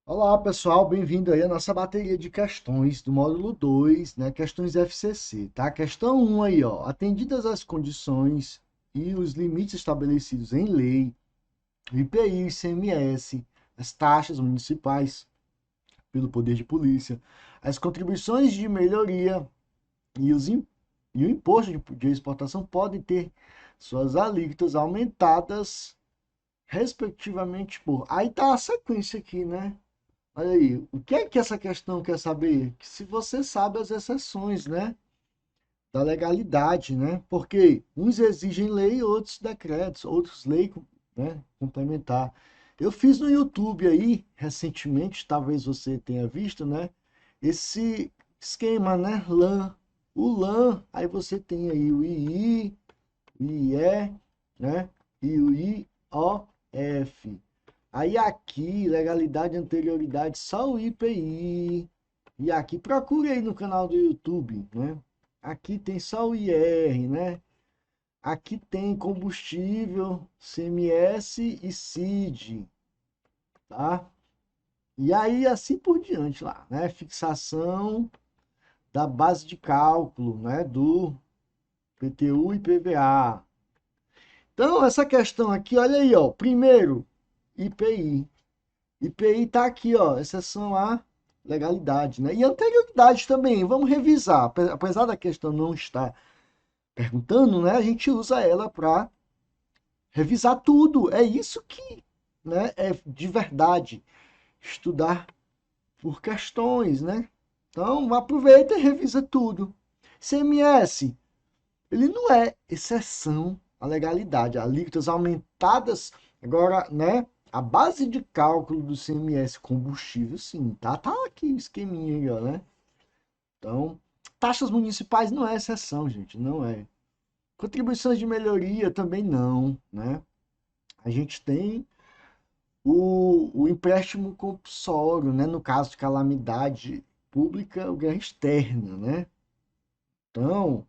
Olá, pessoal, bem-vindo aí à nossa bateria de questões do módulo 2, né? Questões FCC, tá? Questão um aí, ó. Atendidas as condições e os limites estabelecidos em lei, o IPI, o ICMS, as taxas municipais pelo poder de polícia, as contribuições de melhoria e, e o imposto de exportação podem ter suas alíquotas aumentadas, respectivamente por... Aí tá a sequência aqui, né? Olha aí, o que é que essa questão quer saber? Que se você sabe as exceções, né, da legalidade, né? Porque uns exigem lei, outros decretos, outros lei, né, complementar. Eu fiz no YouTube aí, recentemente, talvez você tenha visto, né, esse esquema, né, LAN. O LAN, aí você tem aí o II, o IE, né, e o IOF. Aí aqui, legalidade, anterioridade, só o IPI. E aqui, procure aí no canal do YouTube, né? Aqui tem só o IR, né? Aqui tem combustível, CMS e CID, tá? E aí, assim por diante lá, né? Fixação da base de cálculo, né? Do PTU e PVA. Então, essa questão aqui, olha aí, ó. Primeiro, IPI. IPI tá aqui, ó, exceção à legalidade, né? E anterioridade também, vamos revisar. Apesar da questão não estar perguntando, né? A gente usa ela para revisar tudo. É isso que, né, é de verdade estudar por questões, né? Então, aproveita e revisa tudo. CMS, ele não é exceção à legalidade. Alíquotas aumentadas, agora, né? A base de cálculo do CMS combustível, sim, tá? Tá aqui o esqueminha aí, ó, né? Então, taxas municipais não é exceção, gente, não é. Contribuições de melhoria também não, né? A gente tem o empréstimo compulsório, né? No caso de calamidade pública ou guerra externa, né? Então,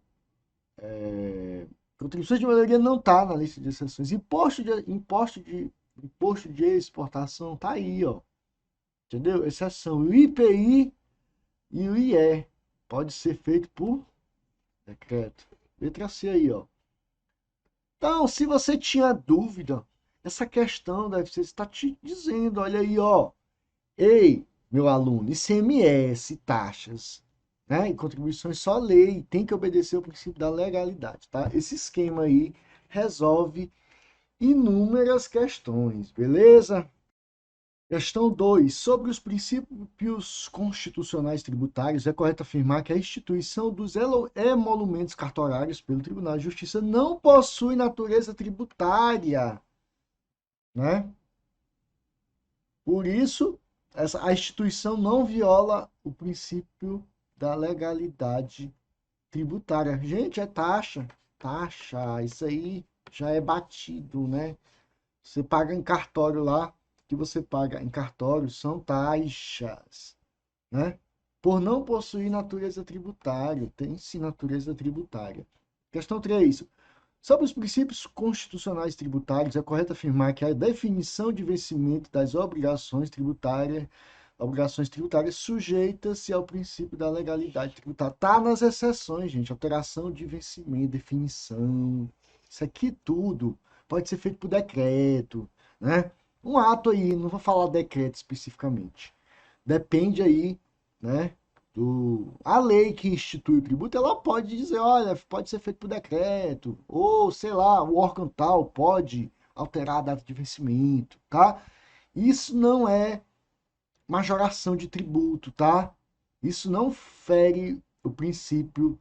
contribuições de melhoria não está na lista de exceções. Imposto de exportação tá aí, ó. Entendeu? Exceção. O IPI e o IE pode ser feito por decreto. Letra C aí, ó. Então, se você tinha dúvida, essa questão deve ser, está te dizendo, olha aí, ó. Ei, meu aluno, ICMS, taxas, né? E contribuições só lei, tem que obedecer o princípio da legalidade, tá? Esse esquema aí resolve inúmeras questões, beleza? Questão 2. Sobre os princípios constitucionais tributários, é correto afirmar que a instituição dos emolumentos cartorários pelo Tribunal de Justiça não possui natureza tributária, né? Por isso, a instituição não viola o princípio da legalidade tributária. Gente, é taxa, taxa, isso aí já é batido, né? Você paga em cartório lá, o que você paga em cartório são taxas, né? Por não possuir natureza tributária, tem sim natureza tributária. Questão 3. Sobre os princípios constitucionais tributários, é correto afirmar que a definição de vencimento das obrigações tributárias sujeita-se ao princípio da legalidade tributária. Tá nas exceções, gente. Alteração de vencimento, definição. Isso aqui tudo pode ser feito por decreto, né? Um ato aí, não vou falar decreto especificamente. Depende aí, né? A lei que institui o tributo, ela pode dizer, olha, pode ser feito por decreto, ou sei lá, o órgão tal pode alterar a data de vencimento, tá? Isso não é majoração de tributo, tá? Isso não fere o princípio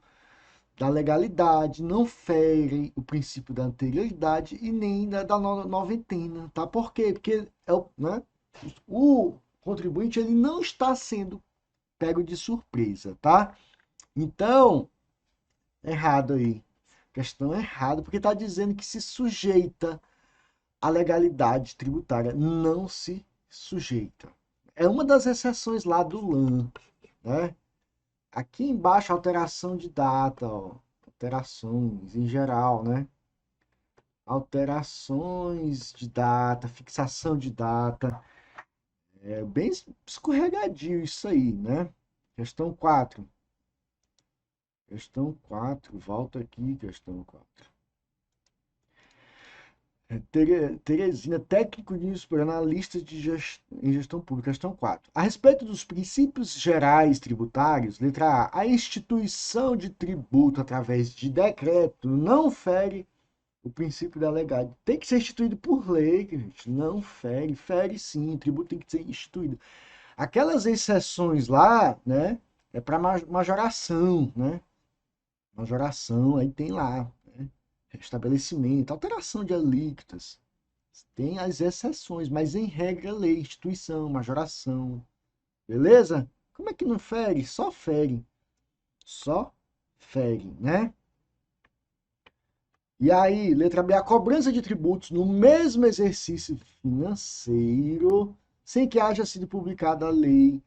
da legalidade, não fere o princípio da anterioridade e nem da noventena, tá? Por quê? Porque né, o contribuinte ele não está sendo pego de surpresa, tá? Então, errado aí. Questão errada, porque está dizendo que se sujeita à legalidade tributária. Não se sujeita. É uma das exceções lá do LAN, né? Aqui embaixo, alteração de data, ó. Alterações em geral, né? Alterações de data, fixação de data. É bem escorregadio isso aí, né? Questão 4. Questão 4. Volta aqui, questão 4. Teresina, técnico de analista em gestão pública, questão 4. A respeito dos princípios gerais tributários, letra A, a instituição de tributo através de decreto não fere o princípio da legalidade. Tem que ser instituído por lei, gente. Não fere. Fere sim, o tributo tem que ser instituído. Aquelas exceções lá, né, é para majoração, né? Majoração, aí tem lá, né? Estabelecimento, alteração de alíquotas. Tem as exceções, mas em regra, lei, instituição, majoração. Beleza? Como é que não fere? Só fere. Só fere, né? E aí, letra B, a cobrança de tributos no mesmo exercício financeiro, sem que haja sido publicada a lei,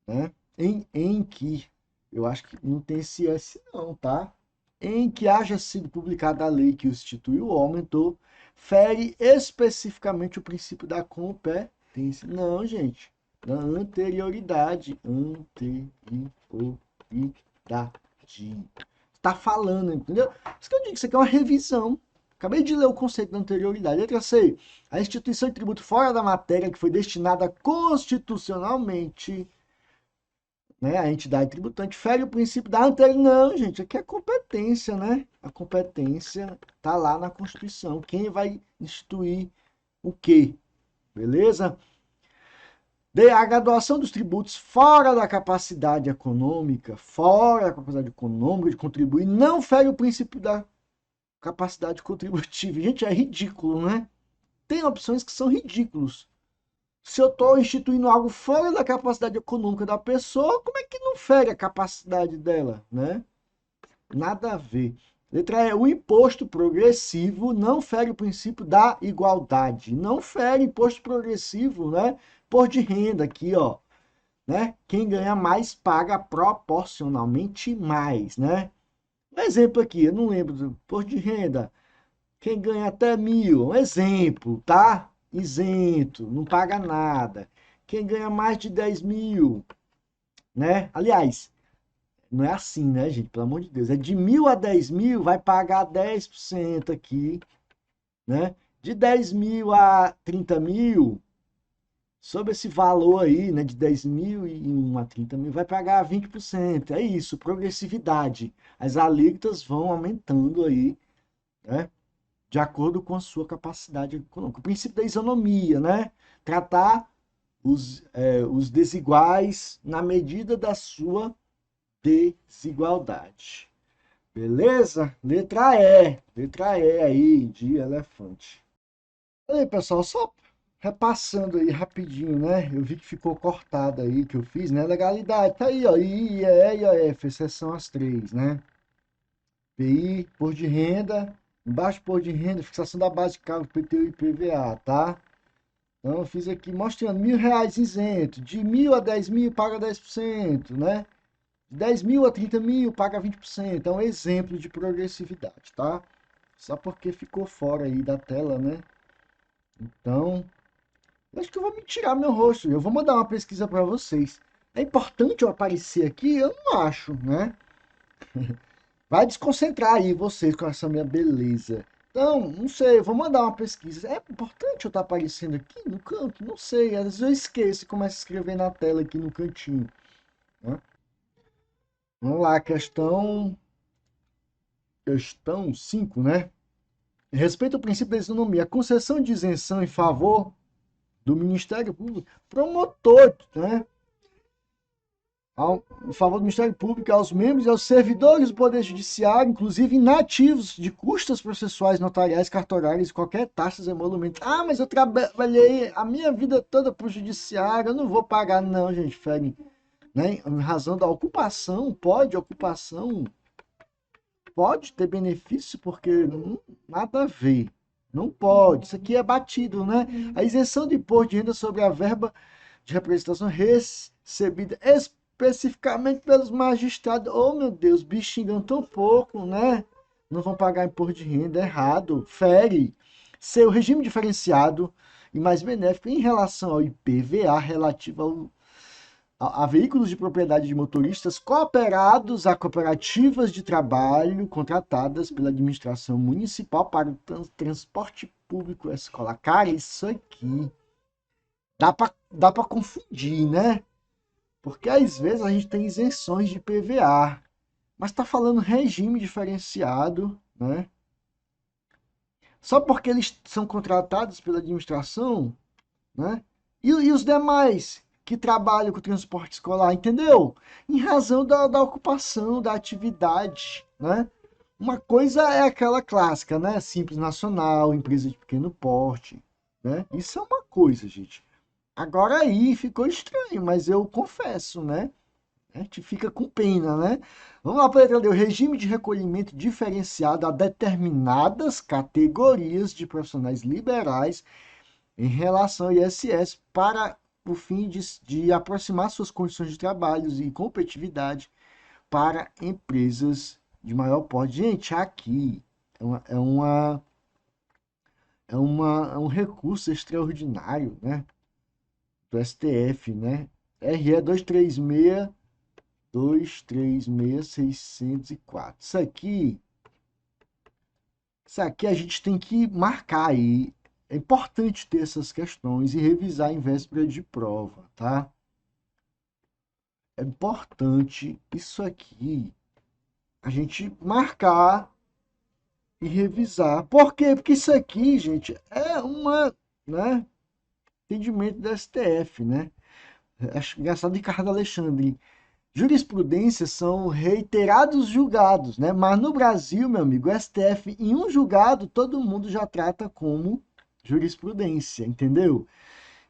né? Em que, eu acho que não tem esse S não, tá? Em que haja sido publicada a lei que o instituiu ou aumentou, fere especificamente o princípio da competência. Não, gente. Da anterioridade. Anterioridade. Tá falando, entendeu? Isso que eu digo, isso aqui é uma revisão. Acabei de ler o conceito da anterioridade. Letra C. A instituição de tributo fora da matéria que foi destinada constitucionalmente, né, a entidade tributante, fere o princípio da anterioridade. Não, gente, aqui é competência, né? A competência tá lá na Constituição. Quem vai instituir o quê? Beleza? D. A graduação dos tributos fora da capacidade econômica, de contribuir, não fere o princípio da capacidade contributiva. Gente, é ridículo, né? Tem opções que são ridículos. Se eu estou instituindo algo fora da capacidade econômica da pessoa, como é que não fere a capacidade dela, né? Nada a ver. Letra E. O imposto progressivo não fere o princípio da igualdade. Não fere imposto progressivo, né? Por de renda aqui, ó. Né? Quem ganha mais paga proporcionalmente mais, né? Um exemplo aqui, eu não lembro do imposto de renda. Quem ganha até 1.000, um exemplo, tá? Isento, não paga nada. Quem ganha mais de 10.000, né? Aliás, não é assim, né, gente? Pelo amor de Deus. É de 1.000 a 10.000, vai pagar 10% aqui, né? De 10.000 a 30.000, sobre esse valor aí, né, de 10.001 a 30.000, vai pagar 20%. É isso, progressividade. As alíquotas vão aumentando aí, né? De acordo com a sua capacidade econômica. O princípio da isonomia, né? Tratar os desiguais na medida da sua desigualdade. Beleza? Letra E. Letra E aí, de elefante. E aí, pessoal, só repassando aí rapidinho, né? Eu vi que ficou cortado aí, que eu fiz, né? Legalidade, tá aí, ó. I, E, F, exceção as três, né? PI, imposto de renda, embaixo imposto de renda, fixação da base de cálculo IPTU e IPVA, tá? Então eu fiz aqui mostrando R$ 1.000 isento, de 1.000 a 10.000 paga 10%, né? De 10.000 a 30.000 paga 20%. É um exemplo de progressividade, tá? Só porque ficou fora aí da tela, né? Então, eu acho que eu vou me tirar meu rosto. Eu vou mandar uma pesquisa para vocês. É importante eu aparecer aqui? Eu não acho, né? Vai desconcentrar aí vocês com essa minha beleza. Então, não sei, eu vou mandar uma pesquisa. É importante eu estar aparecendo aqui no canto? Não sei, às vezes eu esqueço e começo a escrever na tela aqui no cantinho, né? Vamos lá, questão 5, né? Respeito ao princípio da isonomia, a concessão de isenção em favor do Ministério Público, promotor, né? Em favor do Ministério Público, aos membros e aos servidores do Poder Judiciário, inclusive inativos de custas processuais, notariais, cartorárias e qualquer taxas e emolumentos. Ah, mas eu trabalhei a minha vida toda para o Judiciário, eu não vou pagar, não, gente, fere, né? Em razão da ocupação, pode ter benefício, porque não, nada a ver. Não pode, isso aqui é batido, né? A isenção de imposto de renda sobre a verba de representação recebida especificamente pelos magistrados. Oh, meu Deus, bichinho tão pouco, né? Não vão pagar imposto de renda, é errado. Fere. Seu regime diferenciado e mais benéfico em relação ao IPVA relativo a veículos de propriedade de motoristas cooperados a cooperativas de trabalho contratadas pela administração municipal para o transporte público escolar. Cara, isso aqui dá pra confundir, né? Porque às vezes a gente tem isenções de PVA, mas está falando regime diferenciado, né? Só porque eles são contratados pela administração, né? E os demais que trabalham com o transporte escolar, entendeu? Em razão da ocupação, da atividade, né? Uma coisa é aquela clássica, né? Simples Nacional, empresa de pequeno porte, né? Isso é uma coisa, gente. Agora aí ficou estranho, mas eu confesso, né? A gente fica com pena, né? Vamos lá para a letra D. O regime de recolhimento diferenciado a determinadas categorias de profissionais liberais em relação ao ISS para o fim de aproximar suas condições de trabalho e competitividade para empresas de maior porte. Gente, aqui é um recurso extraordinário, né? Do STF, né? RE 236.604. Isso aqui a gente tem que marcar aí. É importante ter essas questões e revisar em véspera de prova, tá? É importante isso aqui a gente marcar e revisar. Por quê? Porque isso aqui, gente, é né, entendimento do STF, né? Acho engraçado Ricardo Alexandre. Jurisprudências são reiterados julgados, né? Mas no Brasil, meu amigo, o STF, em um julgado, todo mundo já trata como jurisprudência, entendeu?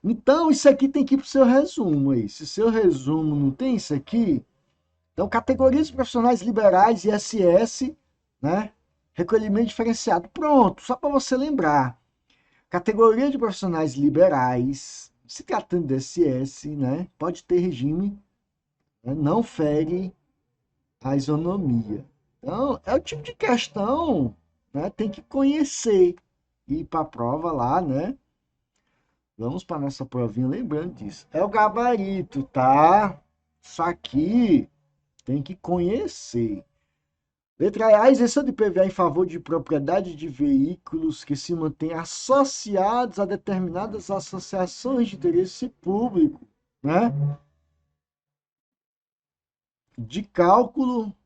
Então, isso aqui tem que ir para o seu resumo aí. Se seu resumo não tem isso aqui, então, categorias de profissionais liberais, ISS, né? Recolhimento diferenciado. Pronto, só para você lembrar. Categoria de profissionais liberais, se tratando de ISS, né? Pode ter regime, né? Não fere a isonomia. Então, é o tipo de questão, né? Tem que conhecer. Ir para a prova lá, né? Vamos para nossa provinha lembrando disso. É o gabarito, tá? Isso aqui tem que conhecer. Letra A, a isenção de PVA em favor de propriedade de veículos que se mantêm associados a determinadas associações de interesse público, né? De cálculo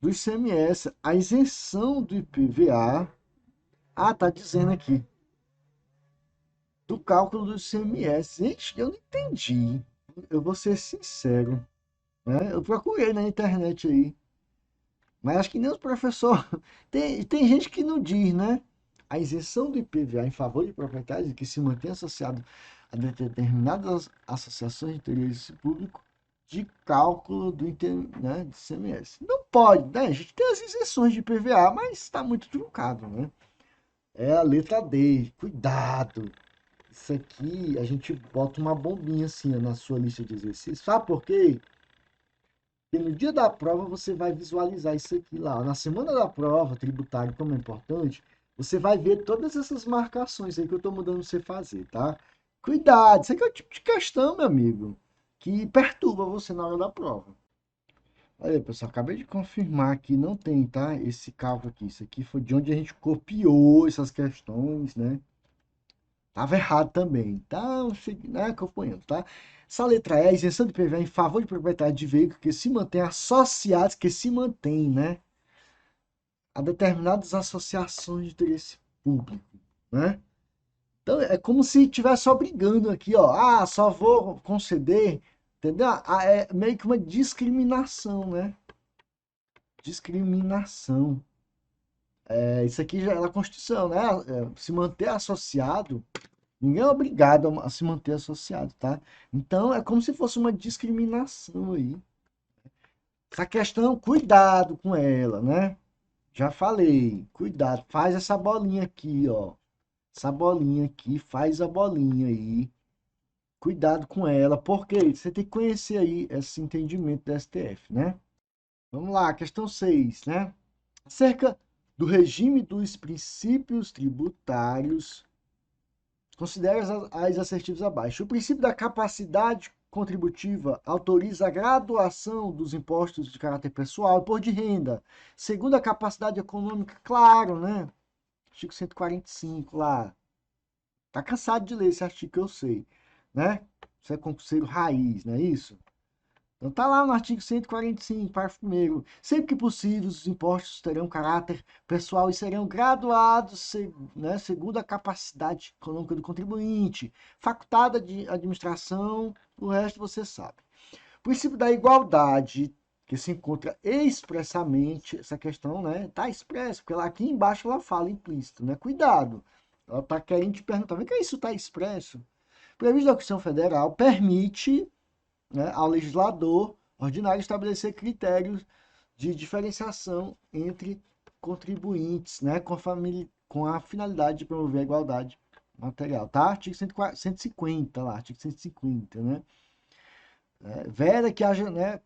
do ICMS. A isenção do IPVA. Ah, tá dizendo aqui. Do cálculo do ICMS. Gente, eu não entendi. Eu vou ser sincero, né? Eu procurei na internet aí. Mas acho que nem os professores. Tem gente que não diz, né? A isenção do IPVA em favor de proprietários que se mantém associado a determinadas associações de interesse público de cálculo né, do ICMS. Não pode, né? A gente tem as isenções de IPVA, mas está muito truncado, né? É a letra D. Cuidado. Isso aqui a gente bota uma bombinha assim ó, na sua lista de exercícios. Sabe por quê? Porque no dia da prova você vai visualizar isso aqui lá. Na semana da prova, tributário, como é importante, você vai ver todas essas marcações aí que eu estou mandando você fazer, tá? Cuidado, isso aqui é o tipo de questão, meu amigo, que perturba você na hora da prova. Olha, pessoal, acabei de confirmar que não tem, tá? Esse cálculo aqui. Isso aqui foi de onde a gente copiou essas questões, né? Tava errado também. Então, né, acompanhando, tá? Essa letra E, isenção de PVA em favor de propriedade de veículos que se mantém associados, que se mantém, né? A determinadas associações de interesse público, né? Então, é como se estivesse obrigando aqui, ó. Ah, só vou conceder, entendeu? Ah, é meio que uma discriminação, né? Discriminação. É, isso aqui já é a Constituição, né? Se manter associado. Ninguém é obrigado a se manter associado, tá? Então é como se fosse uma discriminação aí. Essa questão, cuidado com ela, né? Já falei, cuidado, faz essa bolinha aqui, ó. Essa bolinha aqui, faz a bolinha aí. Cuidado com ela, porque você tem que conhecer aí esse entendimento da STF, né? Vamos lá, questão 6, né? Acerca do regime dos princípios tributários Considere as assertivas abaixo. O princípio da capacidade contributiva autoriza a graduação dos impostos de caráter pessoal e por de renda, segundo a capacidade econômica, claro, né? Artigo 145 lá. Tá cansado de ler esse artigo que eu sei, né? Isso é concurseiro raiz, não é isso? Então tá lá no artigo 145, parágrafo 1º. Sempre que possível, os impostos terão caráter pessoal e serão graduados, né, segundo a capacidade econômica do contribuinte, facultada de administração, o resto você sabe. O princípio da igualdade, que se encontra expressamente, essa questão, né, tá expressa, porque lá aqui embaixo ela fala implícito, né? Cuidado. Ela tá querendo te perguntar, vem cá, isso tá expresso? Previsto da Constituição Federal permite, né, ao legislador ordinário estabelecer critérios de diferenciação entre contribuintes, né, com a finalidade de promover a igualdade material, tá? Artigo 150 lá, artigo 150, né? Veda que haja, né,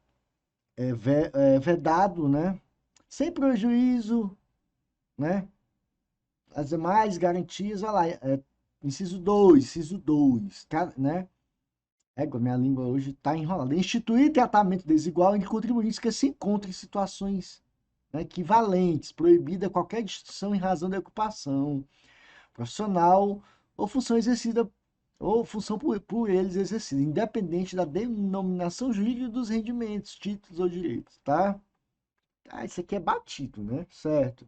vedado, né, sem prejuízo, né, as demais garantias, olha lá, inciso 2, tá, né? Minha língua hoje está enrolada. Instituir tratamento desigual entre contribuintes que se encontram em situações, né, equivalentes, proibida qualquer distinção em razão da ocupação profissional ou função exercida ou função por eles exercida, independente da denominação jurídica dos rendimentos, títulos ou direitos, tá? Isso aqui é batido, né? Certo.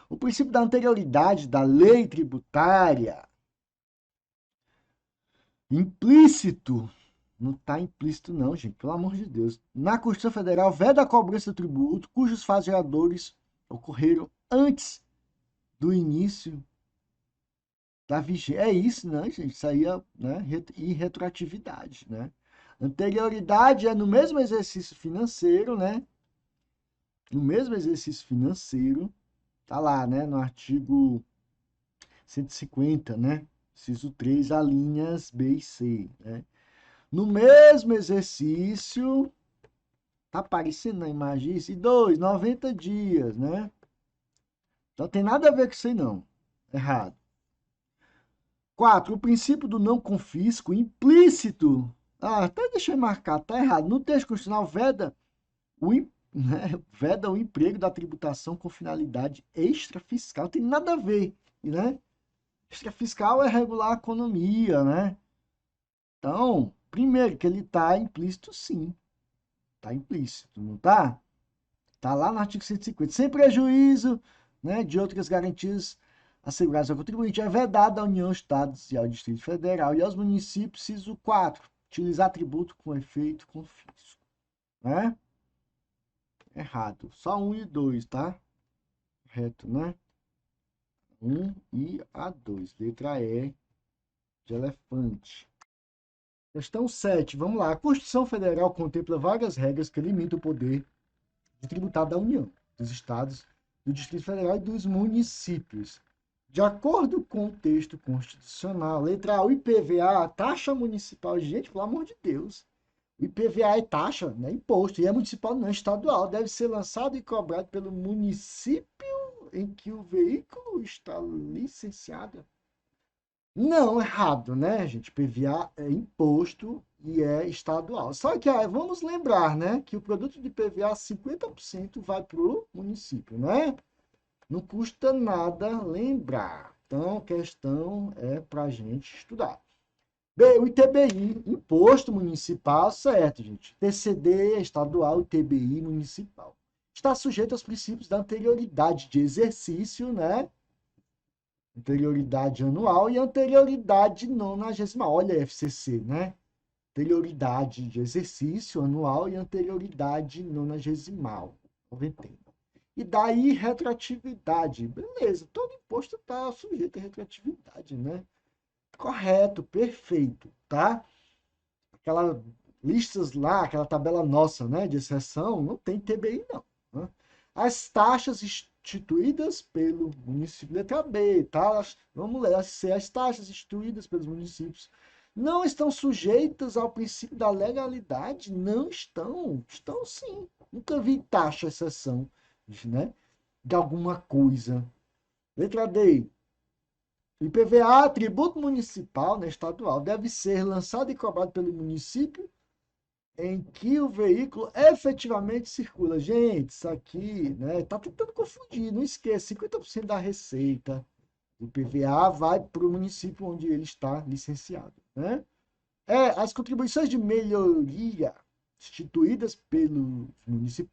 O princípio da anterioridade da lei tributária implícito. Não está implícito, não, gente, pelo amor de Deus. Na Constituição Federal, veda a cobrança do tributo cujos fatos geradores ocorreram antes do início da vigência. É isso, né, gente? Isso aí é, né, irretroatividade, né? Anterioridade é no mesmo exercício financeiro, né? No mesmo exercício financeiro, tá lá, né, no artigo 150, né? Inciso 3, alíneas B e C, né? No mesmo exercício, tá aparecendo na imagem isso? E 2, 90 dias, né? Então tem nada a ver com isso aí, não. Errado. 4, o princípio do não confisco implícito. Até deixa eu marcar, tá errado. No texto constitucional né, veda o emprego da tributação com finalidade extrafiscal. Não tem nada a ver, né? Extrafiscal é regular a economia, né? Então, primeiro que ele tá implícito, sim. Tá implícito, não tá? Tá lá no artigo 150. Sem prejuízo, né, de outras garantias asseguradas ao contribuinte, é vedado à União, Estados e ao Distrito Federal e aos municípios, inciso 4, utilizar tributo com efeito confisco. Né? Errado. Só 1 e 2, tá? Correto, né? 1 e a 2. Letra E de elefante. Questão 7. Vamos lá. A Constituição Federal contempla várias regras que limitam o poder de tributar da União, dos estados, do Distrito Federal e dos municípios. De acordo com o texto constitucional, letra A, o IPVA, a taxa municipal, gente, pelo amor de Deus, o IPVA é taxa, né, imposto, e é municipal, não é estadual, deve ser lançado e cobrado pelo município em que o veículo está licenciado. Não, errado, né, gente? PVA é imposto e é estadual. Só que vamos lembrar, né, que o produto de PVA, 50% vai para o município, né? Não custa nada lembrar. Então, a questão é para a gente estudar. B, o ITBI, Imposto Municipal, certo, gente. TCD estadual, ITBI municipal. Está sujeito aos princípios da anterioridade de exercício, né? Anterioridade anual e anterioridade nonagesimal. Olha a FCC, né? Anterioridade de exercício anual e anterioridade nonagesimal. 90. E daí retroatividade. Beleza, todo imposto está sujeito a retroatividade, né? Correto, perfeito, tá? Aquela listas lá, aquela tabela nossa, né, de exceção, não tem TBI não. Né? As taxas instituídas pelo município, letra B, tá? Vamos ler, as taxas instituídas pelos municípios não estão sujeitas ao princípio da legalidade? Não estão. Estão sim. Nunca vi taxa exceção, né, de alguma coisa. Letra D. IPVA, tributo municipal, né, estadual, deve ser lançado e cobrado pelo município em que o veículo efetivamente circula. Gente, isso aqui, né, tá tentando confundir, não esqueça, 50% da receita do IPVA vai para o município onde ele está licenciado, né? As contribuições de melhoria instituídas pelo município,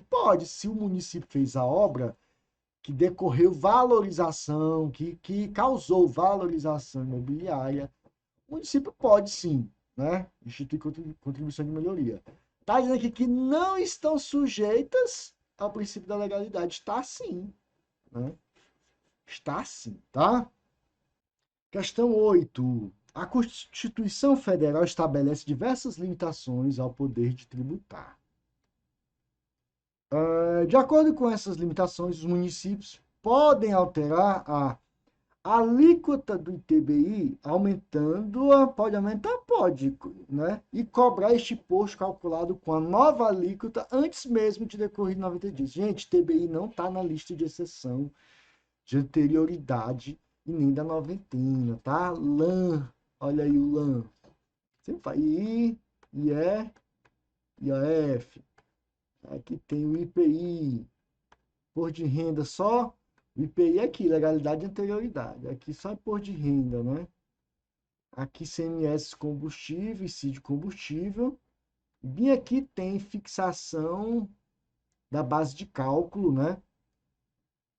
pode, se o município fez a obra que decorreu valorização, que causou valorização imobiliária, o município pode sim, né, instituir contribuição de melhoria. Está dizendo aqui que não estão sujeitas ao princípio da legalidade. Está sim, né? Está sim, tá? Questão 8. A Constituição Federal estabelece diversas limitações ao poder de tributar. De acordo com essas limitações, os municípios podem alterar a alíquota do ITBI, aumentando-a, pode aumentar? Pode, né? E cobrar este imposto calculado com a nova alíquota antes mesmo de decorrer 90 dias. Gente, ITBI não está na lista de exceção de anterioridade e nem da noventena, tá? LAN, olha aí o LAN. Sempre faz I, IE, IAF. Aqui tem o IPI, imposto de renda só. O IPI é aqui, legalidade e anterioridade. Aqui só imposto de renda, né? Aqui CMS combustível, ICI de combustível. Bem aqui tem fixação da base de cálculo, né?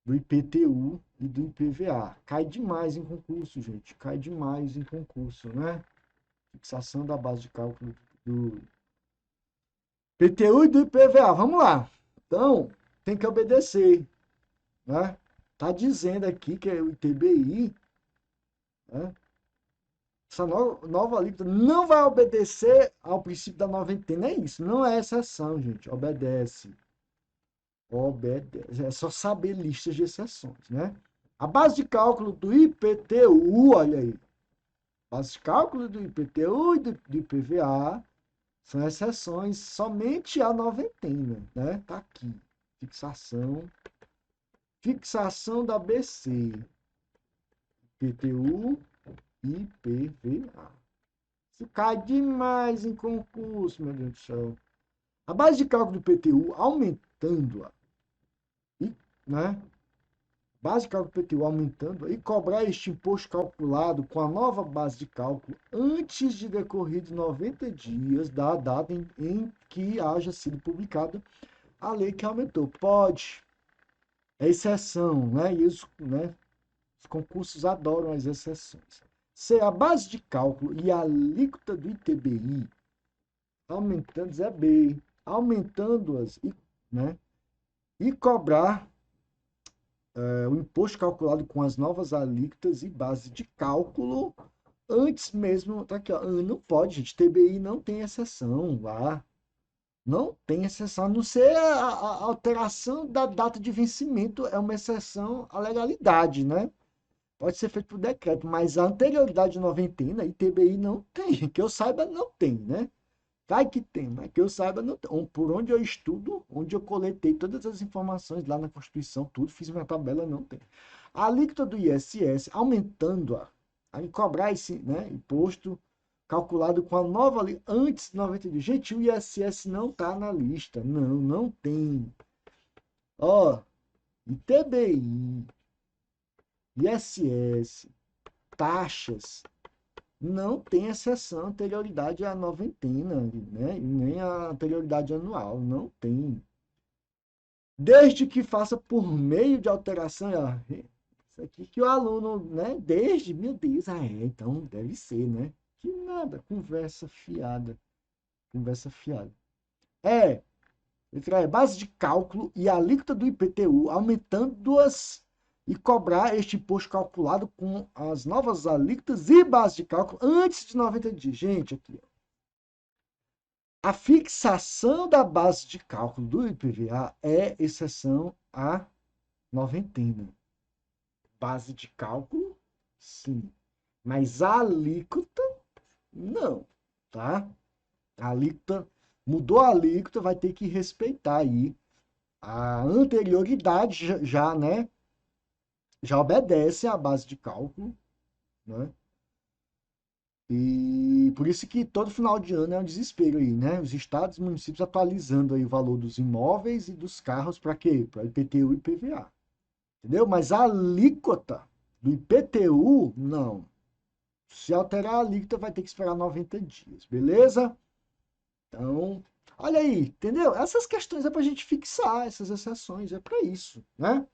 Do IPTU e do IPVA. Cai demais em concurso, gente. Cai demais em concurso, né? Fixação da base de cálculo do IPTU e do IPVA. Vamos lá. Então, tem que obedecer, né? Tá dizendo aqui que é o ITBI, né? Essa nova alíquota não vai obedecer ao princípio da noventena. É isso, não é exceção, gente. Obedece. Obedece. É só saber listas de exceções, né? A base de cálculo do IPTU, olha aí. Base de cálculo do IPTU e do IPVA são exceções somente à noventena, né? Tá aqui. Fixação. Fixação da BC. IPTU e IPVA. Isso cai demais em concurso, meu Deus do céu. A base de cálculo do IPTU, aumentando-a, né? Base de cálculo do IPTU aumentando e cobrar este imposto calculado com a nova base de cálculo antes de decorridos 90 dias da data em que haja sido publicada a lei que aumentou. Pode, é exceção, né? E os concursos adoram as exceções. Se a base de cálculo e a alíquota do ITBI aumentando, Zé B, aumentando-as, né? E cobrar o imposto calculado com as novas alíquotas e base de cálculo antes mesmo. Tá aqui, ó, não pode, gente. TBI não tem exceção lá. Não tem exceção, a não ser a alteração da data de vencimento, é uma exceção à legalidade, né? Pode ser feito por decreto, mas a anterioridade noventena, ITBI não tem, que eu saiba, não tem, né? Vai que tem, mas que eu saiba, não tem. Por onde eu estudo, onde eu coletei todas as informações lá na Constituição, tudo, fiz uma tabela, não tem. A alíquota do ISS, aumentando-a, aí cobrar esse, né, imposto calculado com a nova antes de 90 dias. Gente, o ISS não está na lista. Não, não tem. Ó, ITBI, ISS, taxas, não tem exceção anterioridade à noventena, né? Nem a anterioridade anual, não tem. Desde que faça por meio de alteração, ó, isso aqui que o aluno, né? Desde, meu Deus, então deve ser, né? Que nada, conversa fiada. É, base de cálculo e a alíquota do IPTU, aumentando duas e cobrar este imposto calculado com as novas alíquotas e base de cálculo antes de 90 dias. Gente, aqui, ó. A fixação da base de cálculo do IPVA é exceção à noventena. Base de cálculo, sim. Mas a alíquota, não, tá? A alíquota, mudou a alíquota, vai ter que respeitar aí a anterioridade já, né? já obedecem à base de cálculo, né? E por isso que todo final de ano é um desespero aí, né? Os estados e municípios atualizando aí o valor dos imóveis e dos carros para quê? Para IPTU e IPVA. Entendeu? Mas a alíquota do IPTU, não. Se alterar a alíquota, vai ter que esperar 90 dias, beleza? Então, olha aí, entendeu? Essas questões é para a gente fixar, essas exceções, é para isso, né?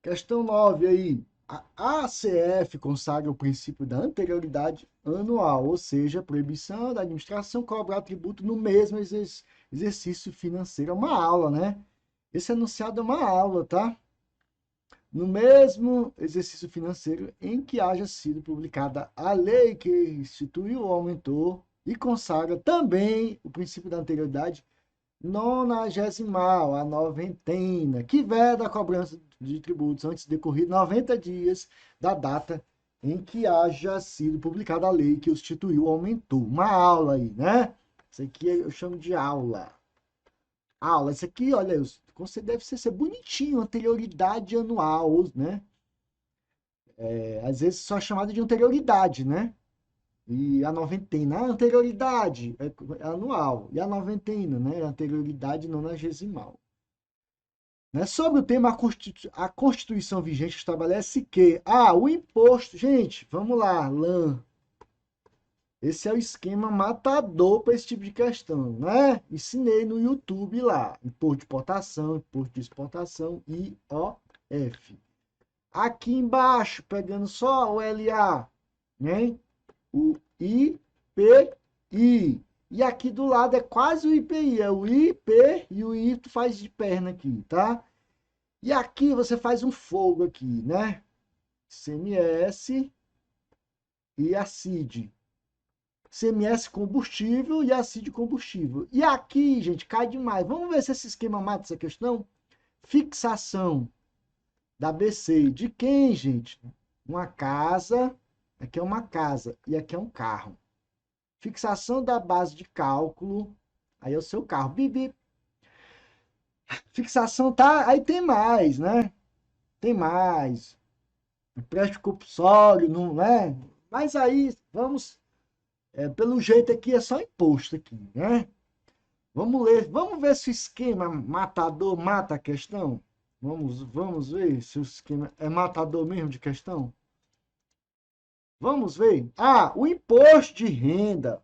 Questão 9 aí. A ACF consagra o princípio da anterioridade anual, ou seja, a proibição da administração cobrar tributo no mesmo exercício financeiro. É uma aula, né? Esse enunciado é uma aula, tá? No mesmo exercício financeiro em que haja sido publicada a lei que instituiu ou aumentou e consagra também o princípio da anterioridade nonagesimal, a noventena, que veda a cobrança de tributos antes de decorrido 90 dias da data em que haja sido publicada a lei que o instituiu ou aumentou. Uma aula aí, né? Isso aqui eu chamo de aula. Aula, isso aqui, olha, o conceito deve ser bonitinho, anterioridade anual, né? Às vezes só é chamado de anterioridade, né? E a noventena, a anterioridade é anual. E a noventena, né? A anterioridade nonagesimal. Né? Sobre o tema, a Constituição vigente estabelece que o imposto, gente, vamos lá, LAN. Esse é o esquema matador para esse tipo de questão, né? Ensinei no YouTube lá. Imposto de importação, imposto de exportação, IOF. Aqui embaixo, pegando só o LA, né? O IPI. E aqui do lado é quase o IPI, é o IP e o I tu faz de perna aqui, tá? E aqui você faz um fogo aqui, né? CMS e a CID. CMS combustível e a CID combustível. E aqui, gente, cai demais. Vamos ver se esse esquema mata essa questão? Fixação da BC. De quem, gente? Uma casa. Aqui é uma casa e aqui é um carro. Fixação da base de cálculo. Aí é o seu carro. Bibi. Fixação tá. Aí tem mais, né? Tem mais. Empréstimo compulsório, não é? Mas aí, vamos. Pelo jeito aqui é só imposto aqui, né? Vamos ler. Vamos ver se o esquema matador mata a questão. Vamos ver se o esquema é matador mesmo de questão. Vamos ver. O imposto de renda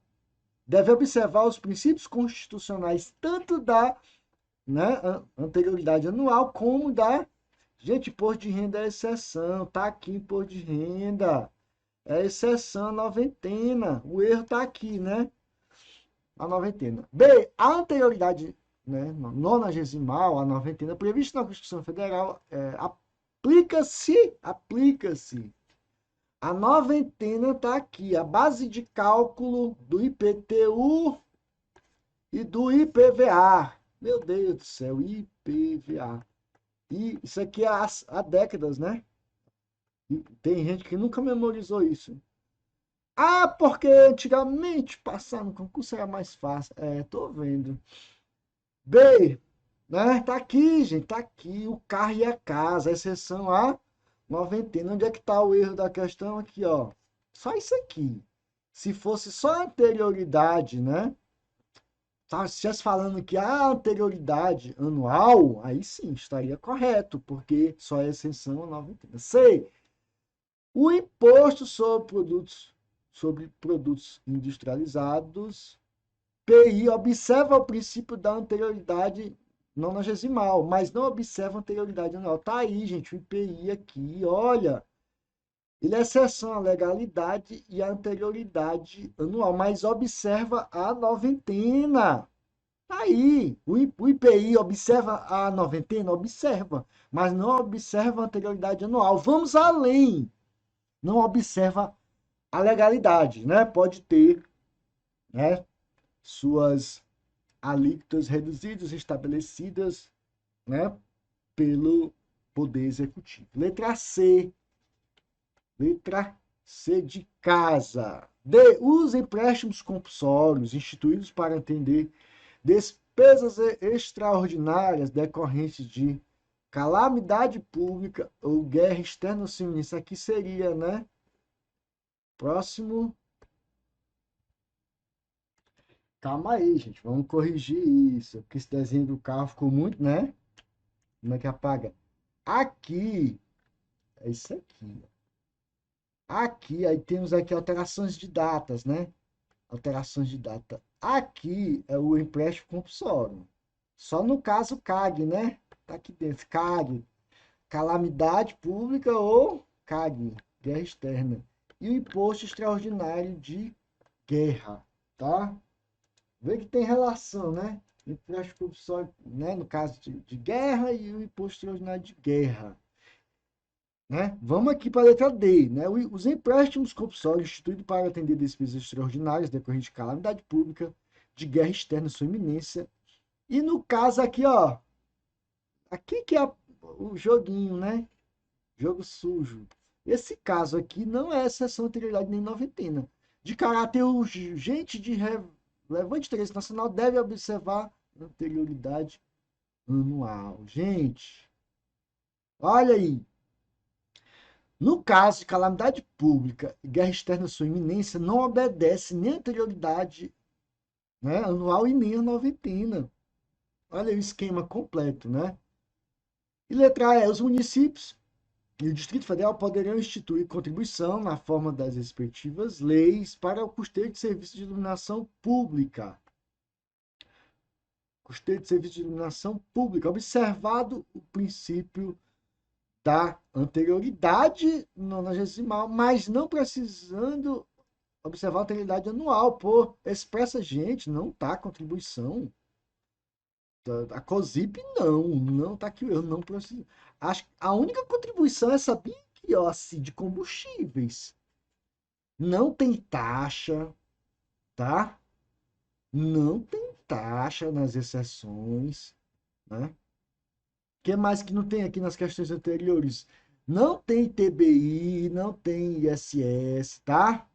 deve observar os princípios constitucionais tanto da, né, anterioridade anual como da. Gente, imposto de renda é exceção. Tá aqui imposto de renda. É exceção noventena. O erro tá aqui, né? A noventena. B. A anterioridade, né, nonagesimal, a noventena, prevista na Constituição Federal, aplica-se. A noventena está aqui, a base de cálculo do IPTU e do IPVA. Meu Deus do céu, IPVA. E isso aqui há décadas, né? E tem gente que nunca memorizou isso. Porque antigamente passar no concurso era mais fácil. Tô vendo. B, né? Tá aqui, gente, tá aqui. O carro e a casa, a exceção a noventena. Onde é que tá o erro da questão? Aqui, ó. Só isso aqui. Se fosse só a anterioridade, né? Tá, se estivesse falando que a anterioridade anual, aí sim, estaria correto, porque só é exceção a noventena. C, o imposto sobre produtos industrializados, PI, observa o princípio da anterioridade nonagesimal, mas não observa a anterioridade anual. Tá aí, gente, o IPI aqui, olha. Ele é exceção à legalidade e à anterioridade anual, mas observa a noventena. Tá aí. O IPI observa a noventena? Observa, mas não observa a anterioridade anual. Vamos além. Não observa a legalidade, né? Pode ter, né, suas alíquotas reduzidas estabelecidas, né, pelo Poder Executivo. Letra C de casa. D. Os empréstimos compulsórios instituídos para atender despesas extraordinárias decorrentes de Calamidade pública ou guerra externa ou civil. Isso aqui seria, né? Próximo. Calma aí, gente. Vamos corrigir isso. Porque esse desenho do carro ficou muito, né? Como é que apaga? Aqui. É isso aqui. Aqui, aí temos aqui alterações de datas, né? Alterações de data. Aqui é o empréstimo compulsório. Só no caso CAG, né? Tá aqui dentro. CAG. Calamidade pública ou CAG. Guerra externa. E o imposto extraordinário de guerra, tá? Vê que tem relação, né? Empréstimo compulsório, né? No caso de guerra e o imposto extraordinário de guerra. Né? Vamos aqui para a letra D. Né? Os empréstimos compulsórios instituídos para atender despesas extraordinárias decorrentes de calamidade pública, de guerra externa, sua iminência. E no caso aqui, ó, aqui que é o joguinho, né? Jogo sujo. Esse caso aqui não é exceção anterioridade nem noventina. De caráter urgente de relevante interesse nacional, deve observar anterioridade anual. Gente, olha aí. No caso de calamidade pública e guerra externa sua iminência, não obedece nem a anterioridade, né, anual e nem a noventina. Olha aí o esquema completo, né? E letra E, os municípios e o Distrito Federal poderão instituir contribuição na forma das respectivas leis para o custeio de serviços de iluminação pública. Custeio de serviços de iluminação pública, observado o princípio da anterioridade nonagesimal, mas não precisando observar a utilidade anual. Pô, expressa, gente, não tá contribuição. A COSIP não tá aqui, eu não preciso. Acho que a única contribuição é essa bem aqui, ó, assim, de combustíveis. Não tem taxa, tá? Não tem taxa nas exceções, né? O que mais que não tem aqui nas questões anteriores? Não tem TBI, não tem ISS, tá?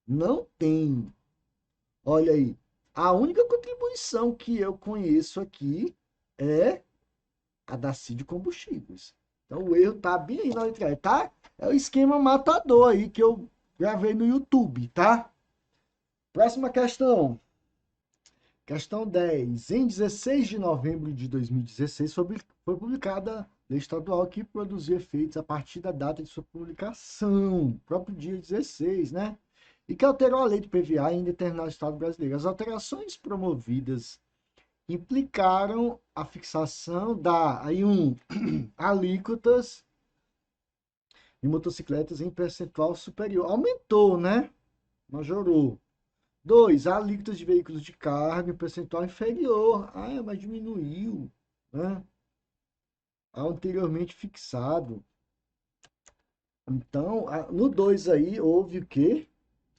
Não tem. Olha aí, a única contribuição que eu conheço aqui é a da CID Combustíveis. Então o erro tá bem aí na letra E, tá? É o esquema matador aí que eu gravei no YouTube, tá? Próxima questão. Questão 10. Em 16 de novembro de 2016 foi publicada a lei estadual que produziu efeitos a partir da data de sua publicação, próprio dia 16, né? E que alterou a lei do PVA em determinado estado brasileiro. As alterações promovidas implicaram a fixação da alíquotas de motocicletas em percentual superior. Aumentou, né? Majorou. 2. Alíquotas de veículos de carga em percentual inferior. Ah, mas diminuiu, né? Ao anteriormente fixado. Então, no 2 aí, houve o quê?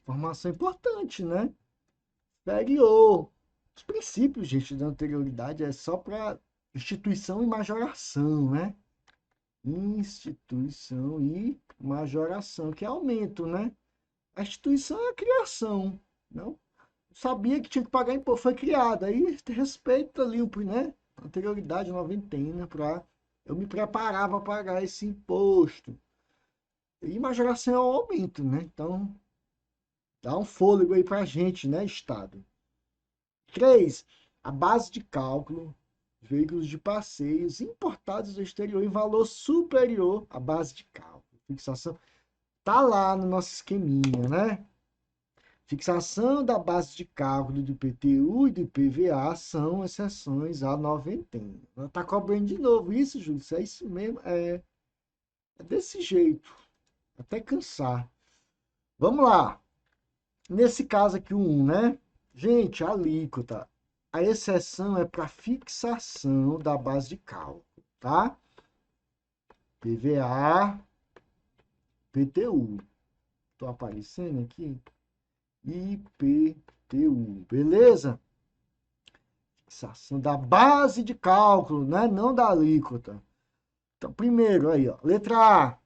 Informação importante, né? Inferior. Os princípios, gente, da anterioridade é só para instituição e majoração, né? Instituição e majoração, que é aumento, né? A instituição é a criação, não? Sabia que tinha que pagar imposto, foi criada, aí respeita ali, né? Anterioridade noventina, para eu me preparar para pagar esse imposto. E majoração é o aumento, né? Então, dá um fôlego aí pra gente, né, Estado? 3. A base de cálculo de veículos de passeios importados do exterior em valor superior à base de cálculo. Fixação tá lá no nosso esqueminha, né? Fixação da base de cálculo do IPTU e do IPVA são exceções à noventena. Tá cobrando de novo isso, Júlio? É isso mesmo? É desse jeito. Até cansar. Vamos lá. Nesse caso aqui, o 1, né? Gente, a alíquota. A exceção é para fixação da base de cálculo, tá? PVA, PTU. Tô aparecendo aqui? IPTU, beleza? Fixação da base de cálculo, né? Não da alíquota. Então, primeiro aí, ó, letra A.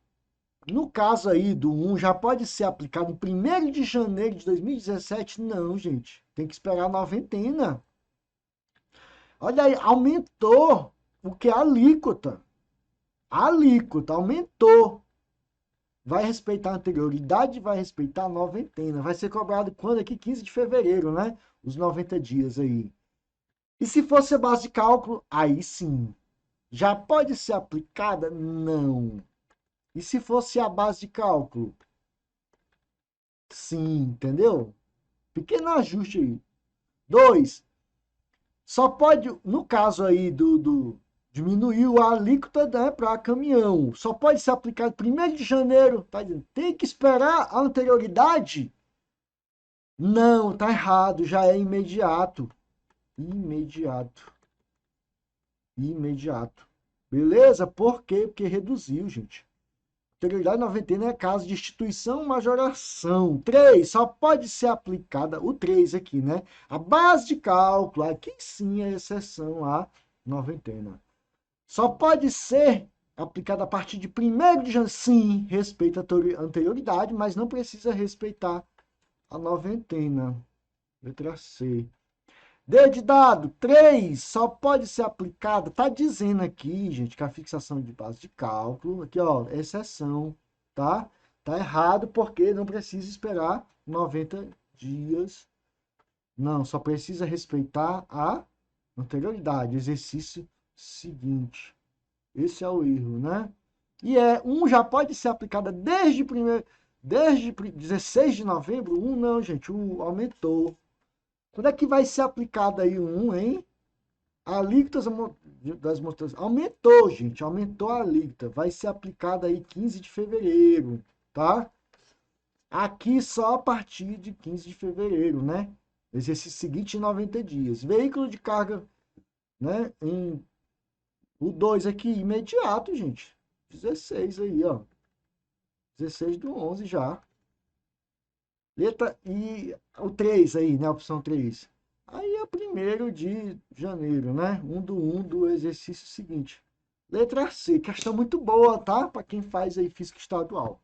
No caso aí do 1, já pode ser aplicado em 1º de janeiro de 2017? Não, gente. Tem que esperar a noventena. Olha aí, aumentou. o que é a alíquota. A alíquota aumentou. Vai respeitar a anterioridade, vai respeitar a noventena. Vai ser cobrado quando? Aqui 15 de fevereiro, né? Os 90 dias aí. E se fosse a base de cálculo, aí sim. Já pode ser aplicada? Não. E se fosse a base de cálculo? Sim, entendeu? Pequeno ajuste aí. 2. Só pode, no caso aí diminuiu a alíquota, né, para caminhão. Só pode ser aplicado 1º de janeiro. Tá dizendo, tem que esperar a anterioridade? Não, tá errado, já é imediato. Imediato. Imediato. Beleza? Por quê? Porque reduziu, gente. Anterioridade noventena é caso de instituição majoração. 3, só pode ser aplicada, o 3 aqui, né? A base de cálculo, aqui sim é exceção à noventena. Só pode ser aplicada a partir de 1º de janeiro. Sim, respeita a anterioridade, mas não precisa respeitar a noventena. Letra C. D de dado, 3, só pode ser aplicada, tá dizendo aqui, gente, que a fixação de base de cálculo, aqui ó, exceção, tá? Tá errado porque não precisa esperar 90 dias. Não, só precisa respeitar a anterioridade, exercício seguinte. Esse é o erro, né? E já pode ser aplicada desde 16 de novembro, não, gente, aumentou. Quando é que vai ser aplicado aí o 1, hein? A alíquota das multas aumentou, gente. Aumentou a alíquota. Vai ser aplicada aí 15 de fevereiro, tá? Aqui só a partir de 15 de fevereiro, né? Exercício seguinte em 90 dias. Veículo de carga, né? O 2 aqui, imediato, gente. 16 aí, ó. 16/11 já. Letra e o 3 aí, né? Opção 3. Aí é 1º de janeiro, né? 1/1 do exercício seguinte. Letra C, questão muito boa, tá? Para quem faz aí física estadual.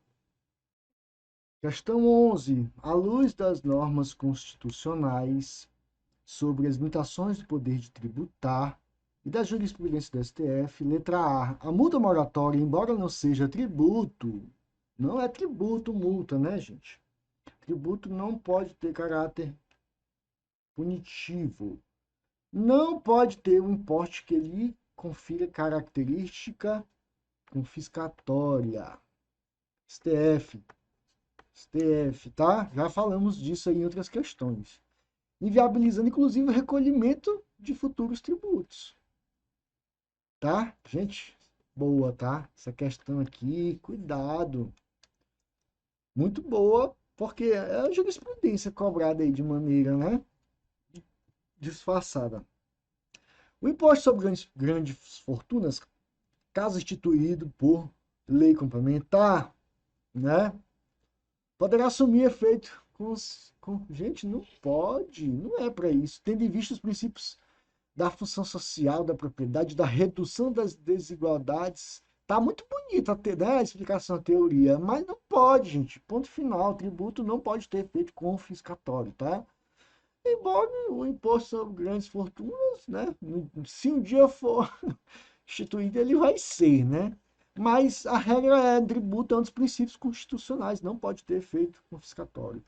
Questão 11. À luz das normas constitucionais sobre as limitações do poder de tributar e da jurisprudência do STF, letra A. A multa moratória, embora não seja tributo, não é tributo, multa, né, gente? Tributo não pode ter caráter punitivo. Não pode ter um importe que lhe confira característica confiscatória. STF. STF, tá? Já falamos disso aí em outras questões. Inviabilizando, inclusive, o recolhimento de futuros tributos. Tá? Gente, boa, tá? Essa questão aqui, cuidado. Muito boa, porque é a jurisprudência cobrada aí de maneira, né, disfarçada. O imposto sobre grandes fortunas, caso instituído por lei complementar, né, poderá assumir efeito Gente, não pode, não é para isso. Tendo em vista os princípios da função social, da propriedade, da redução das desigualdades. Tá muito bonita, né, a explicação, a teoria, mas não pode, gente. Ponto final. Tributo não pode ter efeito confiscatório, tá? Embora o imposto sobre grandes fortunas, né, se um dia for instituído, ele vai ser, né? Mas a regra é tributo é um dos princípios constitucionais, não pode ter efeito confiscatório.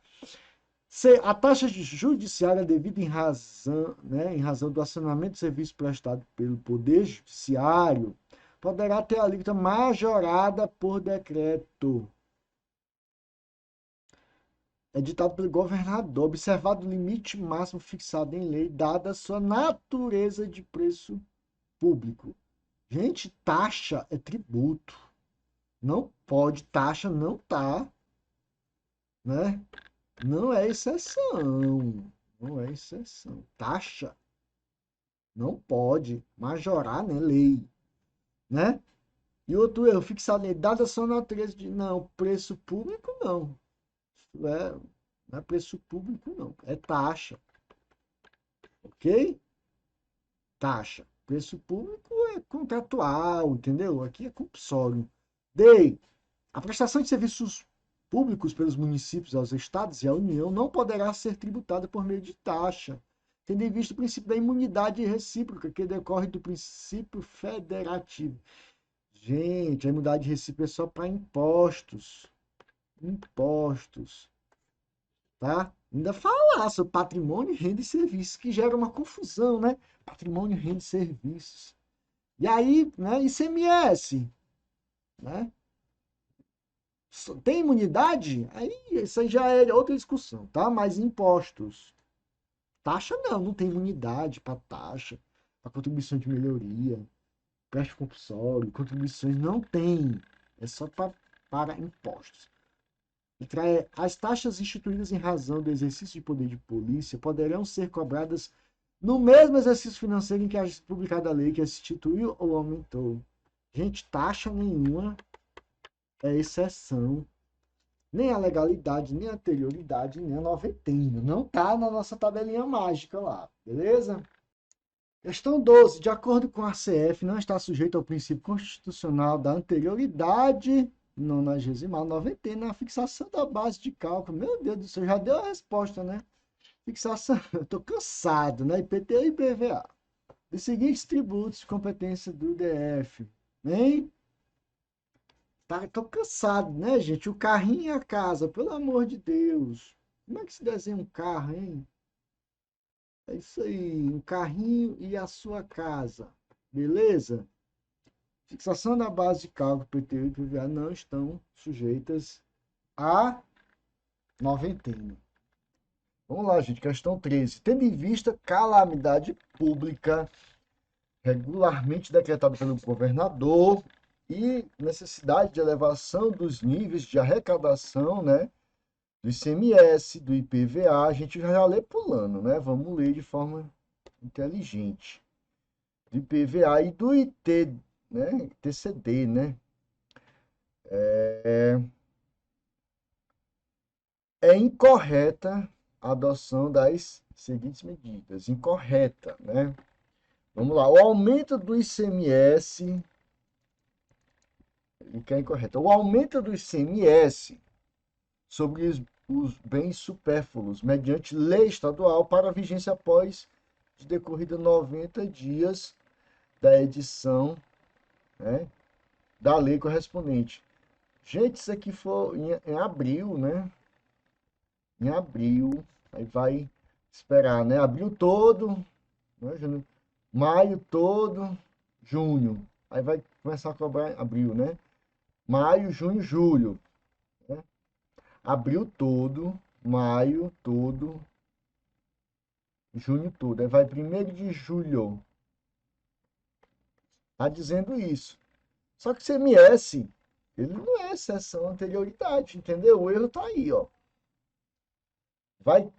A taxa judiciária devida em razão do acionamento do serviço prestado pelo Poder Judiciário poderá ter a alíquota majorada por decreto editado pelo governador, observado o limite máximo fixado em lei, dada a sua natureza de preço público. Gente, taxa é tributo. Não pode, taxa não tá, né? Não é exceção. Não é exceção. Taxa não pode majorar, né? Lei, né? E outro erro, fixado em dada a sua natureza de não, preço público não. Não é preço público não, é taxa. Ok? Taxa. Preço público é contratual, entendeu? Aqui é compulsório. D. A prestação de serviços públicos pelos municípios aos estados e à União não poderá ser tributada por meio de taxa, tendo em vista o princípio da imunidade recíproca, que decorre do princípio federativo. Gente, a imunidade recíproca é só para impostos. Impostos, tá? Ainda falar sobre patrimônio, renda e serviços, que gera uma confusão, né? Patrimônio, renda e serviços. E aí, né, ICMS, né? Tem imunidade? Aí isso aí já é outra discussão, tá? Mas impostos. Taxa não tem imunidade para taxa, para contribuição de melhoria, crédito compulsório, contribuições não tem. É só para impostos. As taxas instituídas em razão do exercício de poder de polícia poderão ser cobradas no mesmo exercício financeiro em que haja publicada a lei que as instituiu ou aumentou. Gente, taxa nenhuma é exceção. Nem a legalidade, nem a anterioridade, nem a noventena. Não tá na nossa tabelinha mágica lá, beleza? Questão 12. De acordo com a CF, não está sujeito ao princípio constitucional da anterioridade, nonagesimal, noventena, a fixação da base de cálculo. Meu Deus do céu, já deu a resposta, né? Fixação, eu tô cansado, né? IPTU e IPVA. Os seguintes tributos de competência do DF. Hein? Tá, tô cansado, né, gente? O carrinho e a casa, pelo amor de Deus. Como é que se desenha um carro, hein? É isso aí, um carrinho e a sua casa. Beleza? Fixação da base de cálculo PTU e PVA não estão sujeitas a noventena. Vamos lá, gente. Questão 13. Tendo em vista calamidade pública regularmente decretada pelo governador e necessidade de elevação dos níveis de arrecadação, né, do ICMS, do IPVA, a gente já lê pulando, né? Vamos ler de forma inteligente. Do IPVA e do IT, né, TCD, né? É incorreta a adoção das seguintes medidas. Incorreta, né? Vamos lá. O aumento do ICMS, o que é incorreto? O aumento do ICMS sobre os bens supérfluos, mediante lei estadual, para vigência após de decorrida 90 dias da edição, né, da lei correspondente. Gente, isso aqui foi em abril, né? Em abril, aí vai esperar, né? Abril todo, né? Maio todo, junho. Aí vai começar a cobrar em abril, né? Maio, junho, julho. Né? Abril todo, maio todo, junho todo. Aí vai 1º de julho. Tá dizendo isso. Só que o CMS, ele não é exceção à anterioridade, entendeu? O erro tá aí, ó.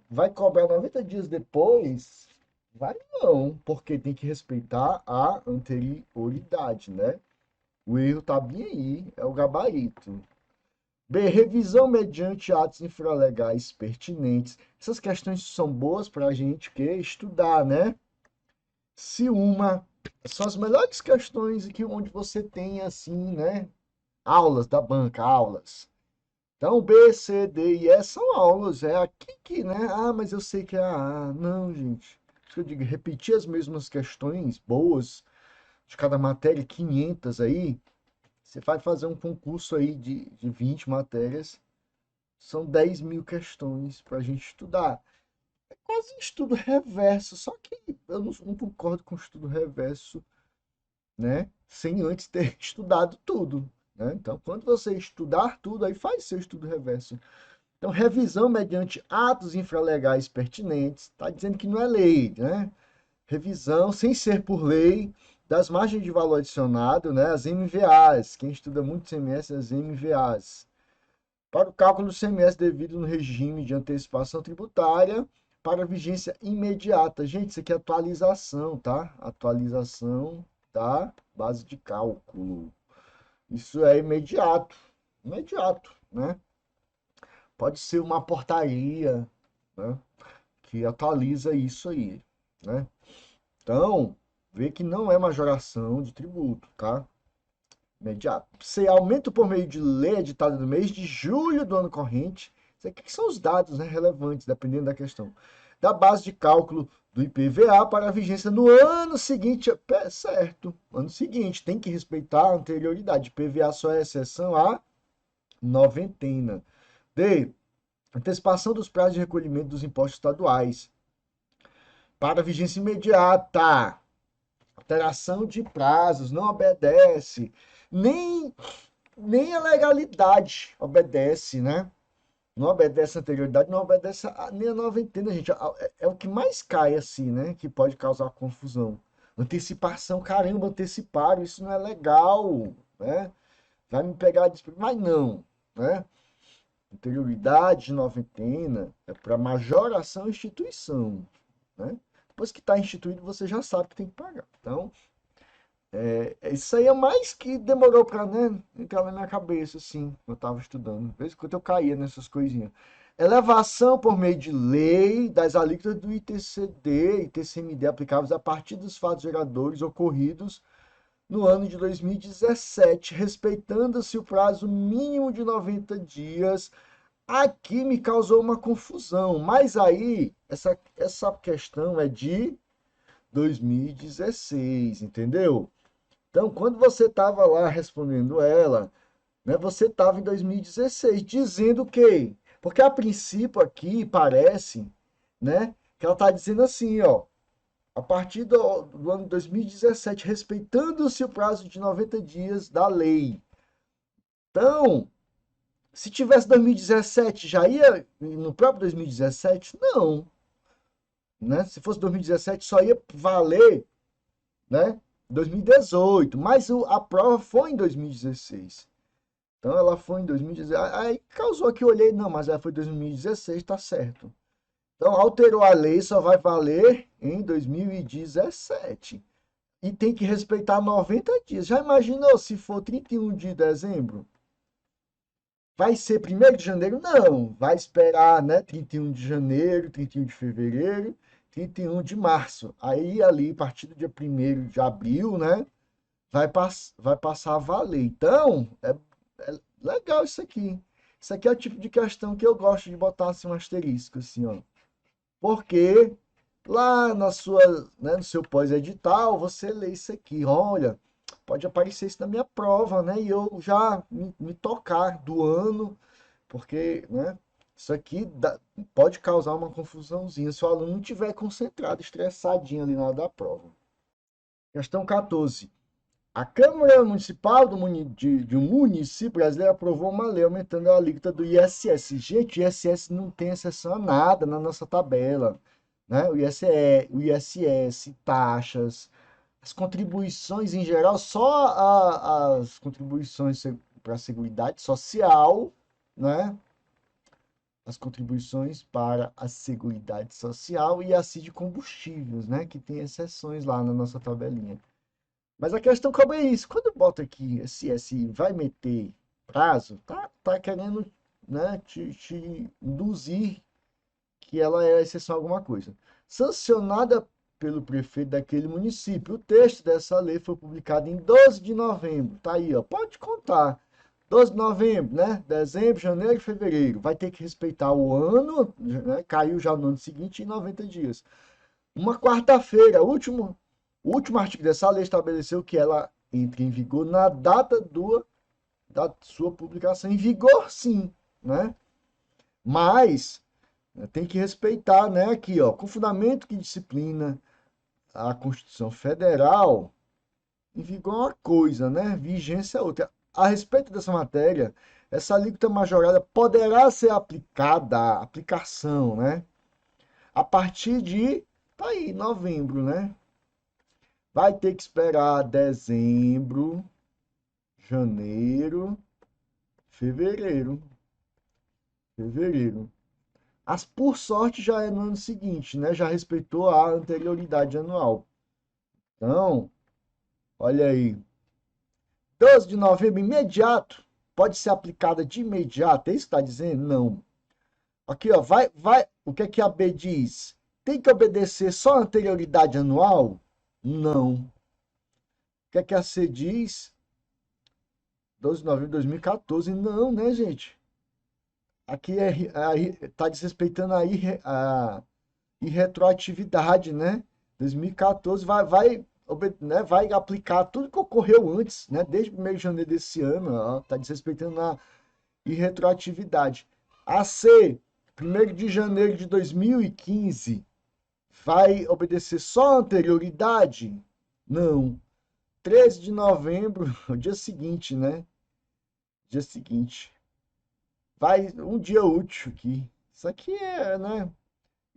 Vai cobrar 90 dias depois? Vai não, porque tem que respeitar a anterioridade, né? O erro tá bem aí, é o gabarito. B. Revisão mediante atos infralegais pertinentes. Essas questões são boas para a gente que estudar, né? Se uma são as melhores questões que onde você tem assim, né? Aulas da banca, aulas. Então, B, C, D e E são aulas. É aqui que, né? Ah, mas eu sei que é a A. Não, gente. Isso que eu digo, repetir as mesmas questões boas de cada matéria, 500 aí. Você vai fazer um concurso aí de 20 matérias. São 10.000 questões para a gente estudar. É quase um estudo reverso, só que eu não concordo com o estudo reverso, né? Sem antes ter estudado tudo, né? Então, quando você estudar tudo, aí faz seu estudo reverso. Então, revisão mediante atos infralegais pertinentes, está dizendo que não é lei, né? Revisão, sem ser por lei, das margens de valor adicionado, né? As MVAs. Quem estuda muito CMS, as MVAs. Para o cálculo do CMS devido no regime de antecipação tributária, para vigência imediata. Gente, isso aqui é atualização, tá? Atualização da base de cálculo. Isso é imediato. Imediato, né? Pode ser uma portaria, né, que atualiza isso aí, né? Então, vê que não é majoração de tributo, tá? Imediato. Se aumento por meio de lei editada no mês de julho do ano corrente, isso aqui que são os dados, né, relevantes, dependendo da questão. da base de cálculo do IPVA para a vigência no ano seguinte. Certo, ano seguinte, tem que respeitar a anterioridade. IPVA só é exceção à noventena. D. Antecipação dos prazos de recolhimento dos impostos estaduais para vigência imediata. Alteração de prazos não obedece, nem, nem a legalidade obedece, né? Não obedece a anterioridade, não obedece nem a noventena, gente. É o que mais cai, assim, né? Que pode causar confusão. Antecipação, caramba, anteciparam, isso não é legal, né? Vai me pegar mas não, né? Anterioridade, noventena, é para majoração e instituição, né? Depois que está instituído, você já sabe que tem que pagar. Então, isso aí é mais que demorou para, né, entrar na minha cabeça, assim, eu estava estudando. De vez em quando eu caía nessas coisinhas. Elevação por meio de lei das alíquotas do ITCD e ITCMD aplicáveis a partir dos fatos geradores ocorridos no ano de 2017, respeitando-se o prazo mínimo de 90 dias. Aqui me causou uma confusão, mas aí essa questão é de 2016, entendeu? Então, quando você estava lá respondendo ela, né, você estava em 2016, dizendo que, porque a princípio aqui parece, né, que ela está dizendo assim, ó, a partir do ano 2017, respeitando-se o prazo de 90 dias da lei. Então, se tivesse 2017, já ia no próprio 2017? Não, né? Se fosse 2017, só ia valer, né, 2018, mas a prova foi em 2016. Então ela foi em 2016. Aí causou que eu olhei, não, mas ela foi em 2016, tá certo. Então alterou a lei, só vai valer em 2017. E tem que respeitar 90 dias. Já imaginou se for 31 de dezembro? Vai ser 1º de janeiro? Não, vai esperar, né? 31 de janeiro, 31 de fevereiro, 31 de março. Aí ali, a partir do dia 1º de abril, né? Vai passar a valer. Então, é legal isso aqui. Isso aqui é o tipo de questão que eu gosto de botar assim um asterisco, assim, ó. Porque lá na sua, né, no seu pós-edital, você lê isso aqui. Olha, pode aparecer isso na minha prova, né? E eu já me tocar do ano, porque, né? Isso aqui pode causar uma confusãozinha se o aluno não estiver concentrado, estressadinho ali na hora da prova. Questão 14. A Câmara Municipal de um município brasileiro aprovou uma lei aumentando a alíquota do ISS. Gente, o ISS não tem exceção a nada na nossa tabela, né? O ISS, taxas, as contribuições em geral, só as contribuições para a Seguridade Social, né? As contribuições para a Seguridade Social e as de combustíveis, né? Que tem exceções lá na nossa tabelinha. Mas a questão como é isso? Quando bota aqui esse vai meter prazo, tá querendo, né, te induzir que ela é exceção a alguma coisa. Sancionada pelo prefeito daquele município. O texto dessa lei foi publicado em 12 de novembro. Tá aí, ó. Pode contar. 12 de novembro, né? Dezembro, janeiro e fevereiro. Vai ter que respeitar o ano, né? Caiu já no ano seguinte em 90 dias. Uma quarta-feira, o último artigo dessa lei estabeleceu que ela entre em vigor na data da sua publicação. Em vigor, sim, né? Mas tem que respeitar, né? Aqui, ó, com fundamento que disciplina a Constituição Federal, em vigor é uma coisa, né? Vigência é outra. A respeito dessa matéria, essa alíquota majorada poderá ser aplicada, aplicação, né? A partir de, tá aí, novembro, né? Vai ter que esperar dezembro, janeiro, fevereiro. Fevereiro. As por sorte já é no ano seguinte, né? Já respeitou a anterioridade anual. Então, olha aí. 12 de novembro, imediato. Pode ser aplicada de imediato. É isso que está dizendo? Não. Aqui, ó. Vai. O que é que a B diz? Tem que obedecer só a anterioridade anual? Não. O que é que a C diz? 12 de novembro de 2014. Não, né, gente? Aqui tá desrespeitando a e retroatividade, né? 2014 vai aplicar tudo que ocorreu antes, né? Desde 1º de janeiro desse ano, está desrespeitando a retroatividade. A C, 1º de janeiro de 2015, vai obedecer só a anterioridade? Não. 13 de novembro, o dia seguinte, né? Dia seguinte. Vai um dia útil aqui. Isso aqui é, né?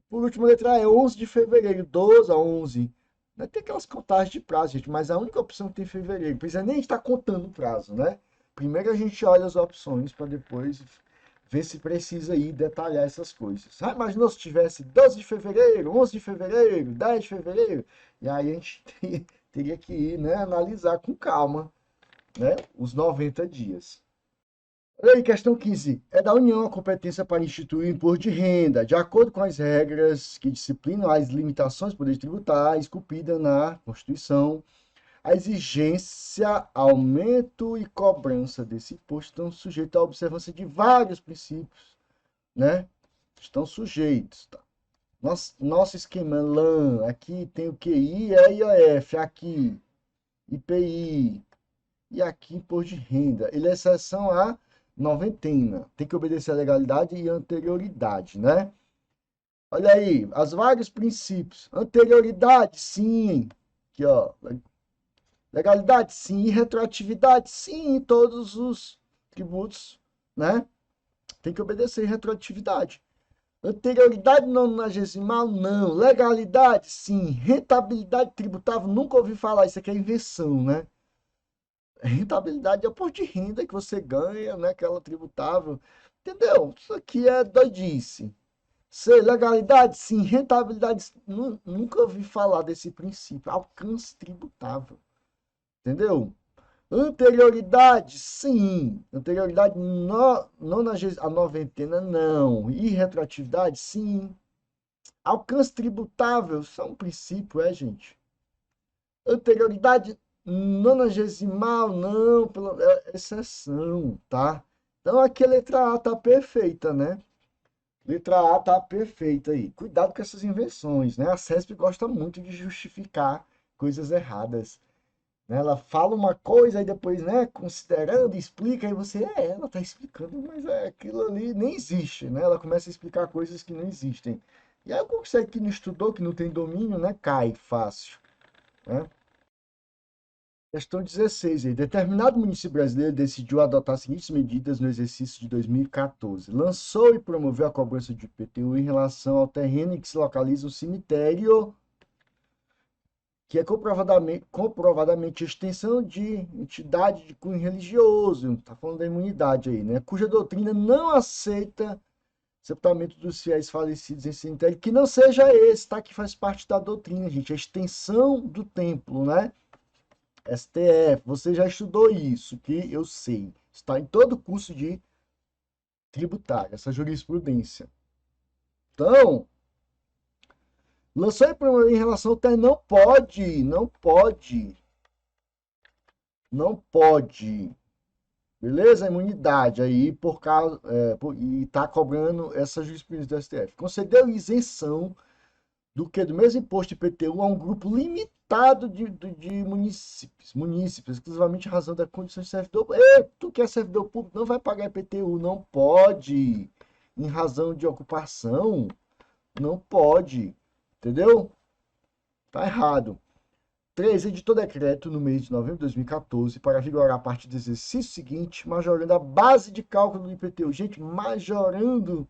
Por último, a letra A é 11 de fevereiro, 12 a 11. Não tem aquelas contagens de prazo, gente, mas a única opção que tem fevereiro. Precisa nem estar contando o prazo, né? Primeiro a gente olha as opções para depois ver se precisa aí detalhar essas coisas. Ah, imaginou se tivesse 12 de fevereiro, 11 de fevereiro, 10 de fevereiro? E aí a gente teria que ir, né, analisar com calma, né, os 90 dias. Olha aí, questão 15. É da União a competência para instituir o imposto de renda, de acordo com as regras que disciplinam as limitações do poder tributário, esculpida na Constituição. A exigência, aumento e cobrança desse imposto estão sujeitos à observância de vários princípios, né? Estão sujeitos, tá? Nosso esquema LAN, aqui tem o QI e IOF, aqui IPI, e aqui imposto de renda. Ele é exceção à noventena. Tem que obedecer à legalidade e anterioridade, né? Olha aí, os vários princípios. Anterioridade, sim. Aqui, ó. Legalidade, sim. Retroatividade, sim. Todos os tributos, né? Tem que obedecer retroatividade. Anterioridade nonagesimal, não. Legalidade, sim. Rentabilidade tributável, nunca ouvi falar. Isso aqui é invenção, né? Rentabilidade é o imposto de renda que você ganha, né? Aquela tributável. Entendeu? Isso aqui é doidice. Sei, legalidade, sim. Rentabilidade, nunca ouvi falar desse princípio. Alcance tributável. Entendeu? Anterioridade, sim. Anterioridade, a noventena, não. E retroatividade, sim. Alcance tributável, isso é um princípio, gente? Anterioridade nonagesimal, não, é exceção, tá? Então aqui a letra A tá perfeita, né? Letra A tá perfeita aí. Cuidado com essas invenções, né? A CESP gosta muito de justificar coisas erradas, né? Ela fala uma coisa e depois, né, considerando, explica, aí você, ela tá explicando, mas aquilo ali nem existe, né? Ela começa a explicar coisas que não existem. E aí o consegue que não estudou, que não tem domínio, né, cai fácil, né? Questão 16 aí. Determinado município brasileiro decidiu adotar as seguintes medidas no exercício de 2014. Lançou e promoveu a cobrança de IPTU em relação ao terreno em que se localiza o cemitério, que é comprovadamente extensão de entidade de cunho religioso. Está falando da imunidade aí, né? Cuja doutrina não aceita sepultamento dos fiéis falecidos em cemitério, que não seja esse, tá? Que faz parte da doutrina, gente. A extensão do templo, né? STF, você já estudou isso, que eu sei. Está em todo curso de tributário, essa jurisprudência. Então, lançou em relação ao termo, não pode. Beleza? A imunidade aí por causa e está cobrando essa jurisprudência do STF. Concedeu isenção do mesmo imposto IPTU a um grupo limitado de munícipes, exclusivamente em razão da condição de servidor. Tu que é servidor público não vai pagar IPTU, não pode. Em razão de ocupação, não pode. Entendeu? Tá errado. 3. Editou decreto no mês de novembro de 2014 para vigorar a partir do exercício seguinte, majorando a base de cálculo do IPTU. Gente, majorando,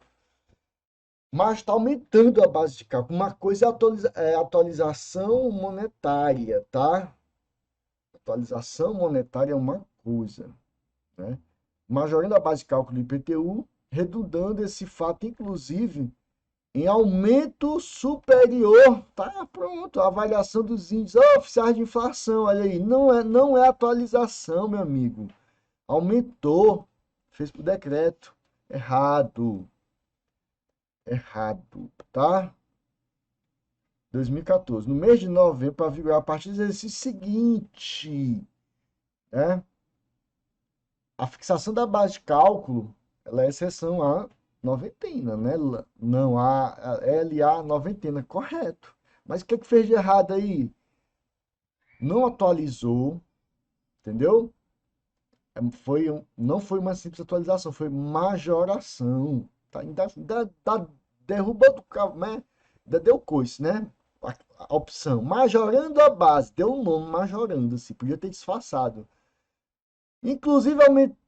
mas está aumentando a base de cálculo. Uma coisa é atualização monetária, tá? Atualização monetária é uma coisa, né? Majorando a base de cálculo do IPTU, redundando esse fato, inclusive, em aumento superior, tá? Pronto, a avaliação dos índices oficiais de inflação, olha aí, não é atualização, meu amigo. Aumentou, fez por decreto, errado, tá? 2014. No mês de novembro, para vigorar a partir do exercício seguinte, né? A fixação da base de cálculo, ela é exceção à noventena, né? Não, a LA noventena, correto. Mas o que que fez de errado aí? Não atualizou, entendeu? Não foi uma simples atualização, foi majoração. Tá? Ainda derrubou do carro, né? Ainda deu coice, né? A opção. Majorando a base. Deu um nome majorando, assim. Podia ter disfarçado. Inclusive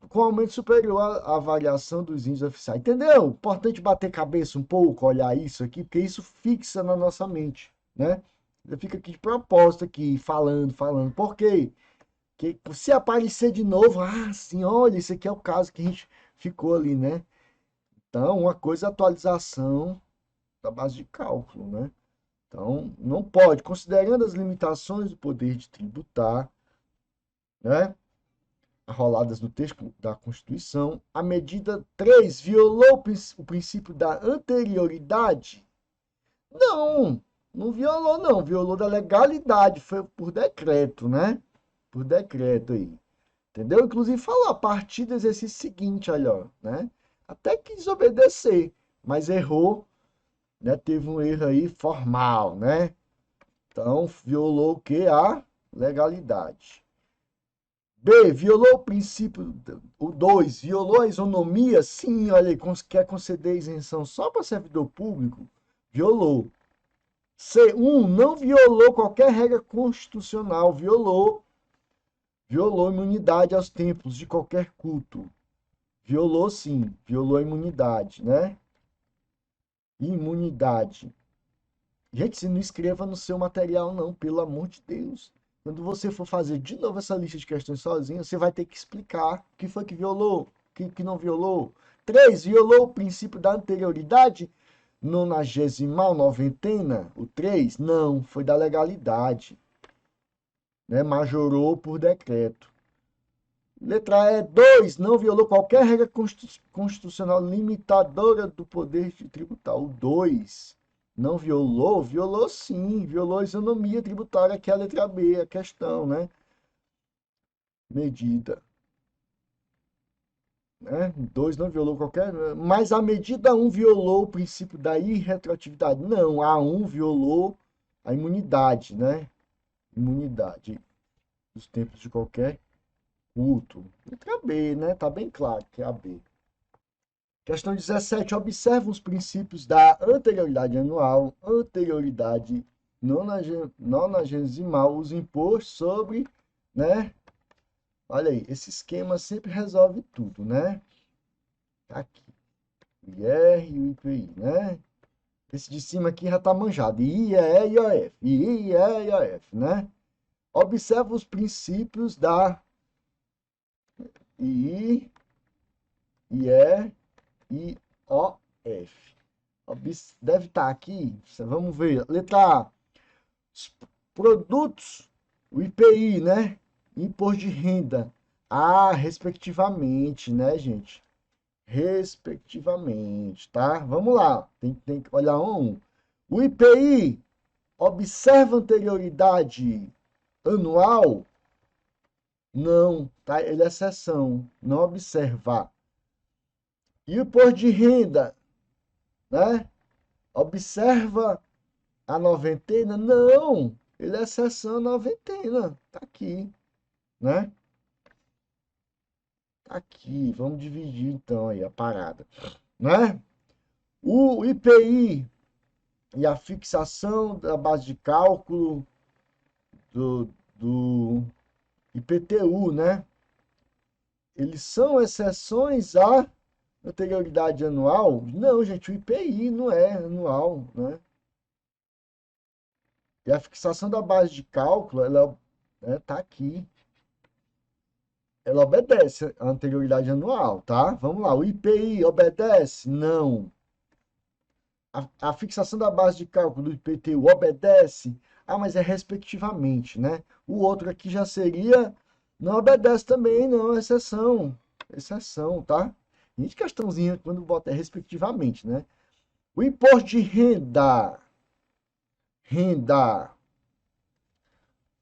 com aumento superior à variação dos índices oficiais. Entendeu? Importante bater cabeça um pouco, olhar isso aqui, porque isso fixa na nossa mente, né? Eu fico aqui de propósito aqui, falando. Por quê? Que se aparecer de novo, sim, olha, isso aqui é o caso que a gente ficou ali, né? Então, uma coisa é atualização da base de cálculo, né? Então, não pode, considerando as limitações do poder de tributar, né? Arroladas no texto da Constituição, a medida 3 violou o princípio da anterioridade? Não, não violou, não. Violou da legalidade, foi por decreto, né? Por decreto aí. Entendeu? Inclusive falou a partir do exercício seguinte, olha, ó, né? Até quis obedecer, mas errou, né? Teve um erro aí formal, né? Então, violou o que? A legalidade. B, violou o princípio, o 2, violou a isonomia? Sim, olha aí, quer conceder isenção só para servidor público? Violou. C1, não violou qualquer regra constitucional, violou imunidade aos templos de qualquer culto. Violou sim, violou a imunidade, né? Imunidade. Gente, se não escreva no seu material, não, pelo amor de Deus. Quando você for fazer de novo essa lista de questões sozinho, você vai ter que explicar o que foi que violou, o que não violou. 3, violou o princípio da anterioridade? Nonagesimal, noventena? O 3? Não, foi da legalidade, né? Majorou por decreto. Letra E, 2, não violou qualquer regra constitucional limitadora do poder de tributar. O 2, não violou? Violou sim, violou a isonomia tributária, que é a letra B, a questão, né? Medida. Né? 2 não violou qualquer. Mas a medida 1 violou o princípio da irretroatividade. Não, a 1 violou a imunidade, né? Imunidade dos tempos de qualquer culto. Letra B, né? Tá bem claro que é a B. Questão 17. Observa os princípios da anterioridade anual, anterioridade nonagesimal, os impostos sobre, né? Olha aí, esse esquema sempre resolve tudo, né? Aqui, o IR e o IPI, né? Esse de cima aqui já tá manjado. IE, IOF, IE, IOF, né? Observa os princípios da II, IE e OF. Deve estar aqui. Vamos ver. Letra A. Produtos, o IPI, né? Imposto de renda. Ah, respectivamente, né, gente? Respectivamente, tá? Vamos lá. Tem que olhar um. O IPI observa anterioridade anual? Não, tá? Ele é exceção. Não observar. E o imposto de renda, né? Observa a noventena? Não, ele é exceção à noventena. Tá aqui, né? Tá aqui, vamos dividir então aí a parada, né? O IPI e a fixação da base de cálculo do IPTU, né? Eles são exceções à anterioridade anual? Não, gente, o IPI não é anual, né? E a fixação da base de cálculo, ela, né, tá aqui. Ela obedece à anterioridade anual, tá? Vamos lá. O IPI obedece? Não. A fixação da base de cálculo do IPTU obedece? Ah, mas é respectivamente, né? O outro aqui já seria. Não obedece também, não. Exceção. Exceção, tá? Gente, questãozinha quando bota é respectivamente, né? O imposto de renda. Renda.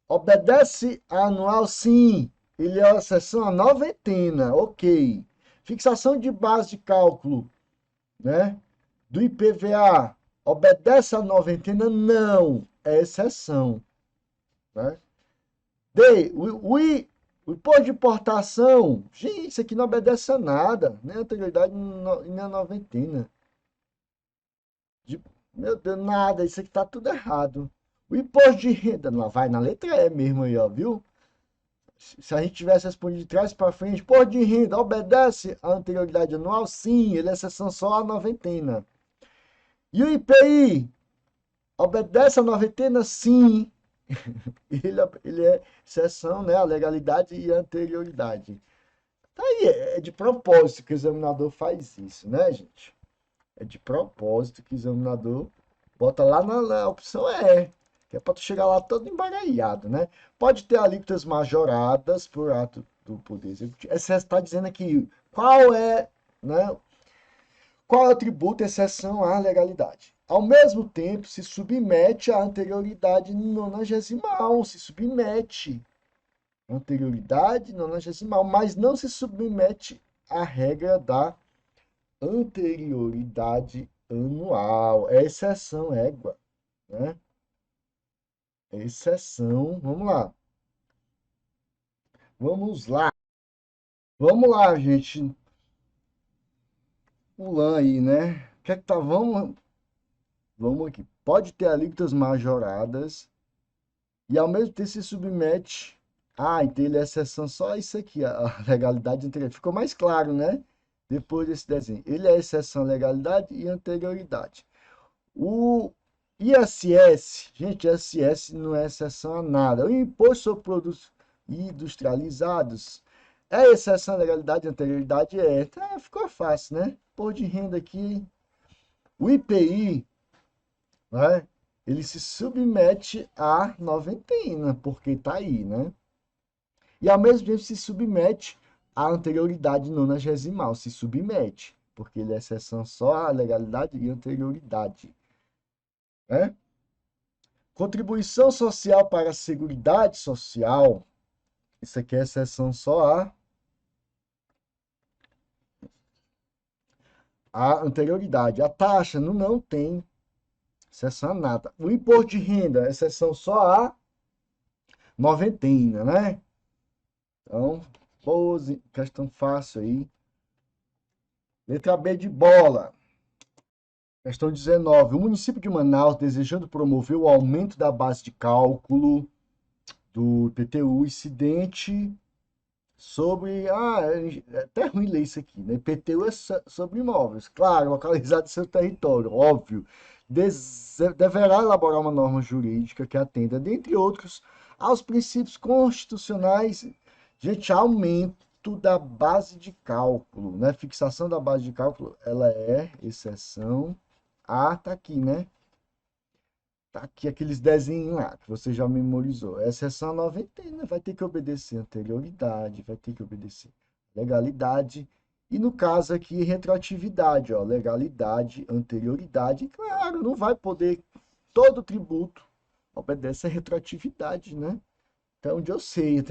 Obedece a anual, sim. Ele é a seção a noventena, ok. Fixação de base de cálculo né? Do IPVA, obedece à noventena? Não, é exceção, né? D, o imposto de importação, gente, isso aqui não obedece a nada, nem a anterioridade nem a noventena. De, meu Deus, nada, isso aqui tá tudo errado. O imposto de renda, não, vai na letra E mesmo aí, ó, viu? Se a gente tivesse respondido de trás para frente, imposto de renda obedece à anterioridade anual? Sim, ele é exceção só à noventena. E o IPI obedece à noventena? Sim, ele é exceção, né? A legalidade e a anterioridade. Tá aí, é de propósito que o examinador faz isso, né, gente? É de propósito que o examinador bota lá na opção E, que é para tu chegar lá todo embaralhado, né? Pode ter alíquotas majoradas por ato do Poder Executivo. Essa está dizendo aqui qual é, né? Qual é o tributo, exceção à legalidade? Ao mesmo tempo, se submete à anterioridade nonagesimal, se submete à anterioridade nonagesimal, mas não se submete à regra da anterioridade anual. É exceção, égua, né? É exceção. Vamos lá. Vamos lá. Vamos lá, gente. Pulando aí, né? O que é que tá? Vamos aqui. Pode ter alíquotas majoradas e ao mesmo tempo se submete. Ah, então ele é exceção só isso aqui, a legalidade anterior. Ficou mais claro, né? Depois desse desenho. Ele é exceção, legalidade e anterioridade. O ISS, gente, ISS não é exceção a nada. O imposto sobre produtos industrializados é exceção à legalidade e anterioridade? É. Tá, ficou fácil, né? Pôr de renda aqui. O IPI, né? Ele se submete à noventena, porque tá aí, né? E ao mesmo tempo se submete à anterioridade nonagesimal, se submete, porque ele é exceção só à legalidade e anterioridade, né? Contribuição social para a Seguridade Social. Isso aqui é exceção só à anterioridade. A taxa não tem exceção a nada. O imposto de renda, exceção só à noventena, né? Então, pose, questão fácil aí. Letra B de bola. Questão 19. O município de Manaus, desejando promover o aumento da base de cálculo do IPTU incidente sobre. Ah, é até ruim ler isso aqui, né? IPTU é sobre imóveis, claro, localizado em seu território, óbvio. Deverá elaborar uma norma jurídica que atenda, dentre outros, aos princípios constitucionais. Gente, aumento da base de cálculo, né? Fixação da base de cálculo, ela é exceção. Ah, tá aqui, né? Tá aqui aqueles desenhos lá que você já memorizou. Exceção à noventena, vai ter que obedecer anterioridade, vai ter que obedecer legalidade. E no caso aqui, retroatividade, ó, legalidade, anterioridade. Claro, não vai poder, todo tributo obedece à retroatividade, né? Até onde eu sei.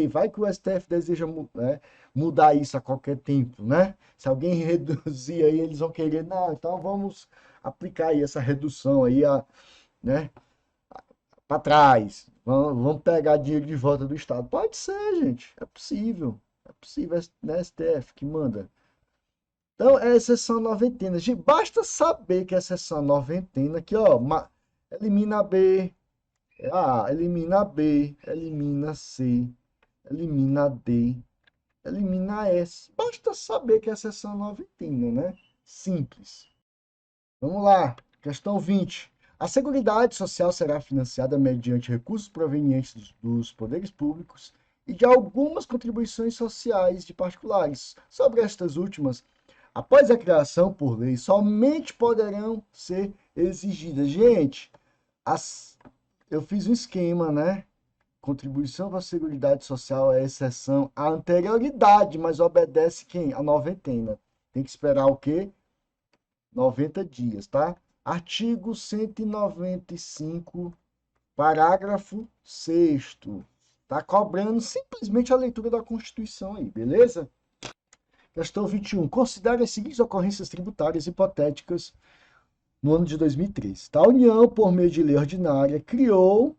Vai que o STF deseja né, mudar isso a qualquer tempo, né? Se alguém reduzir aí, eles vão querer, não, então vamos aplicar aí essa redução aí, né? Para trás. Vamos pegar dinheiro de volta do Estado. Pode ser, gente. É possível. É possível, né, STF que manda. Então, é exceção noventena. Gente, basta saber que é exceção noventena, aqui, ó, elimina B, elimina B, elimina C, elimina D, elimina S. Basta saber que é exceção noventena, né? Simples. Vamos lá, questão 20. A Seguridade Social será financiada mediante recursos provenientes dos poderes públicos e de algumas contribuições sociais de particulares. Sobre estas últimas, após a criação por lei, somente poderão ser exigidas. Gente, eu fiz um esquema, né? Contribuição para a Seguridade Social é exceção à anterioridade, mas obedece quem? A noventena. Tem que esperar o quê? 90 dias, tá? Artigo 195, parágrafo 6º. Tá cobrando simplesmente a leitura da Constituição aí, beleza? Questão 21. Considere as seguintes ocorrências tributárias hipotéticas no ano de 2013. Tá? A União, por meio de lei ordinária, criou...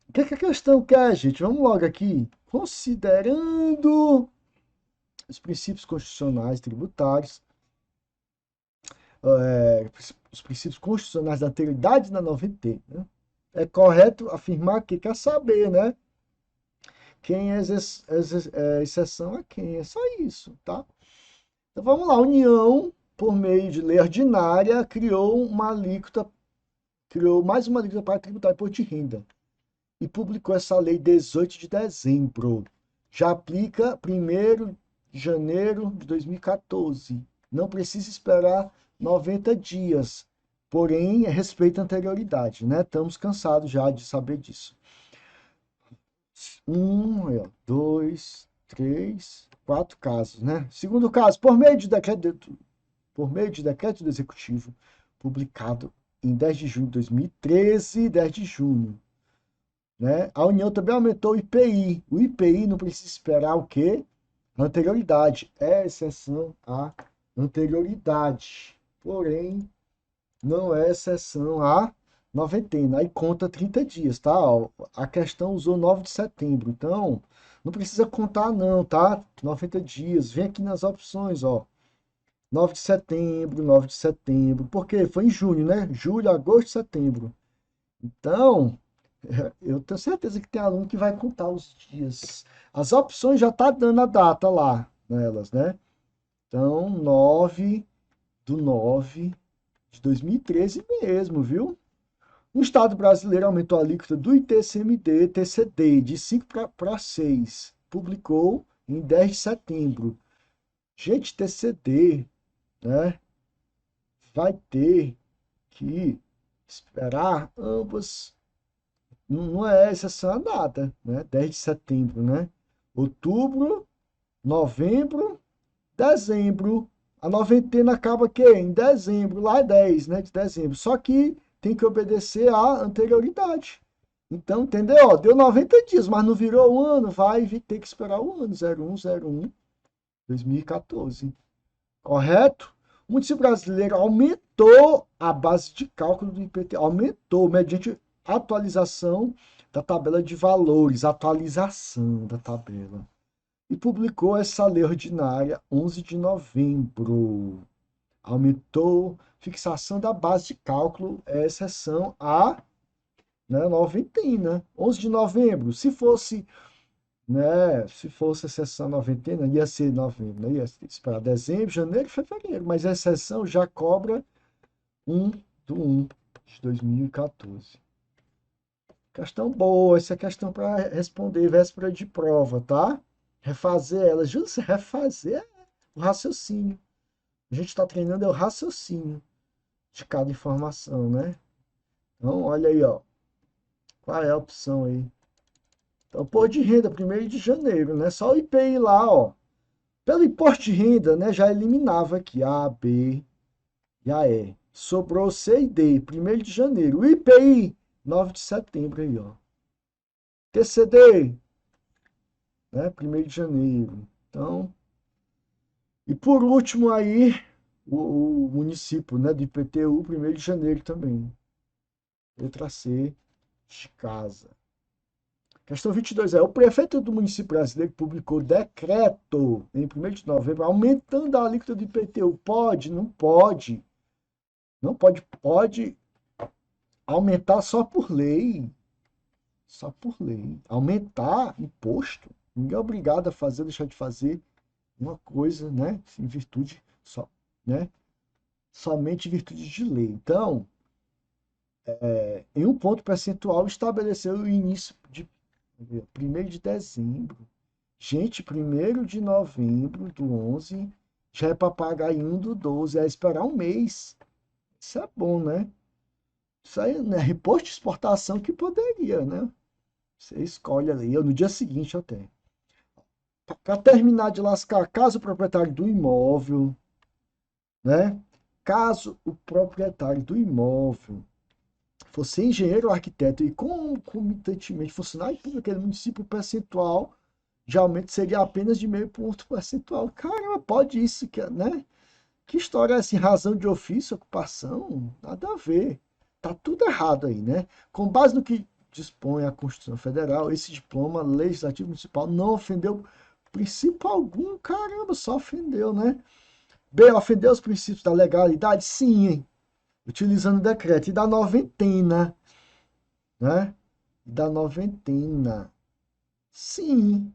O que é que a questão quer, gente? Vamos logo aqui. Considerando os princípios constitucionais tributários, os princípios constitucionais da anterioridade da noventena, né? É correto afirmar que quer saber, né? Quem é exceção a quem. É só isso, tá? Então vamos lá. A União, por meio de lei ordinária, criou mais uma alíquota para tributar imposto de renda e publicou essa lei 18 de dezembro. Já aplica 1º de janeiro de 2014. Não precisa esperar 90 dias. Porém, respeita a anterioridade, né? Estamos cansados já de saber disso. 2, 3, 4 casos, né? Segundo caso, por meio de decreto do Executivo, publicado em 10 de junho de 2013, 10 de junho, né? A União também aumentou o IPI. O IPI não precisa esperar o quê? A anterioridade. É exceção à anterioridade. Porém, não é exceção à noventena. Aí conta 30 dias, tá? Ó, a questão usou 9 de setembro. Então, não precisa contar não, tá? 90 dias. Vem aqui nas opções, ó. 9 de setembro, 9 de setembro. Por quê? Foi em junho, né? Julho, agosto, setembro. Então, eu tenho certeza que tem aluno que vai contar os dias. As opções já tá dando a data lá nelas, né? Então, 9 de 2013 mesmo, viu? O Estado brasileiro aumentou a alíquota do ITCMD, TCD, de 5 para 6. Publicou em 10 de setembro. Gente, TCD, né? Vai ter que esperar ambas. Não é exceção a nada, né? 10 de setembro, né? Outubro, novembro, dezembro. A noventena acaba que em dezembro, lá é 10, né? De dezembro. Só que tem que obedecer à anterioridade. Então, entendeu? Ó, deu 90 dias, mas não virou um ano, vai ter que esperar o ano 0101 2014. Correto? O município brasileiro aumentou a base de cálculo do IPT, aumentou mediante atualização da tabela de valores, atualização da tabela. E publicou essa lei ordinária 11 de novembro. Aumentou fixação da base de cálculo, exceção a, né, noventena. 11 de novembro. Se fosse exceção noventena, ia ser novembro, né? Ia esperar dezembro, janeiro, fevereiro. Mas a exceção já cobra 1 de 2014. Questão boa, essa é questão para responder véspera de prova, tá? Refazer ela, justo, refazer o raciocínio. A gente está treinando é o raciocínio de cada informação, né? Então, olha aí, ó. Qual é a opção aí? Então, pôr de renda, 1º de janeiro, né? Só o IPI lá, ó. Pelo imposto de renda, né? Já eliminava aqui A, B e a E. Sobrou C e D, 1º de janeiro. O IPI, 9 de setembro aí, ó. TCD, né? 1º de janeiro. Então, e por último aí, o município, né? Do IPTU, 1º de janeiro também. Letra C, de casa. Questão 22 é: o prefeito do município brasileiro publicou decreto em 1º de novembro aumentando a alíquota do IPTU. Pode? Não pode. Não pode. Pode aumentar só por lei. Só por lei. Aumentar imposto. Ninguém é obrigado a fazer, deixar de fazer uma coisa, né? Em virtude só, né? Somente em virtude de lei. Então, em um ponto percentual, estabeleceu o início de 1º de dezembro. Gente, 1º de novembro do 11 já é para pagar em 1 do 12, é esperar um mês. Isso é bom, né? Isso aí, né? Imposto de exportação que poderia, né? Você escolhe ali, no dia seguinte eu tenho. Para terminar de lascar, caso o proprietário do imóvel, né? Caso o proprietário do imóvel fosse engenheiro ou arquiteto e concomitantemente funcionário público daquele município, o percentual de aumento seria apenas de meio ponto percentual. Caramba, pode isso, né? Que história é essa? Em razão de ofício, ocupação? Nada a ver. Tá tudo errado aí, né? Com base no que dispõe a Constituição Federal, esse diploma legislativo municipal não ofendeu princípio algum. Caramba, só ofendeu, né? B, ofendeu os princípios da legalidade? Sim, hein? Utilizando o decreto. E da noventena, né? E da noventena. Sim,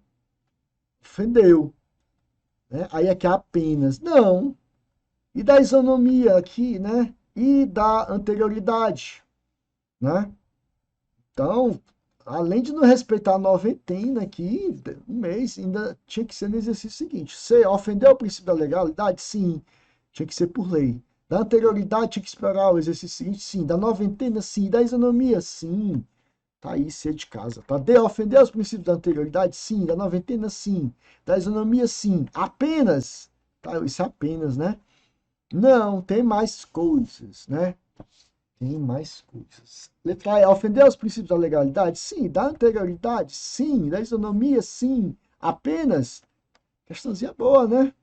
ofendeu. Né? Aí é que é apenas. Não. E da isonomia aqui, né? E da anterioridade, né? Então, além de não respeitar a noventena aqui, um mês, ainda tinha que ser no exercício seguinte. Você ofendeu o princípio da legalidade? Sim, tinha que ser por lei. Da anterioridade, tinha que esperar o exercício seguinte? Sim. Da noventena? Sim. Da isonomia? Sim. Tá aí, ser de casa. Tá? De ofender os princípios da anterioridade? Sim. Da noventena? Sim. Da isonomia? Sim. Apenas? Tá, isso é apenas, né? Não, tem mais coisas, né? Tem mais coisas. Letra A, ofender os princípios da legalidade? Sim. Da anterioridade? Sim. Da isonomia? Sim. Apenas? Questãozinha boa, né?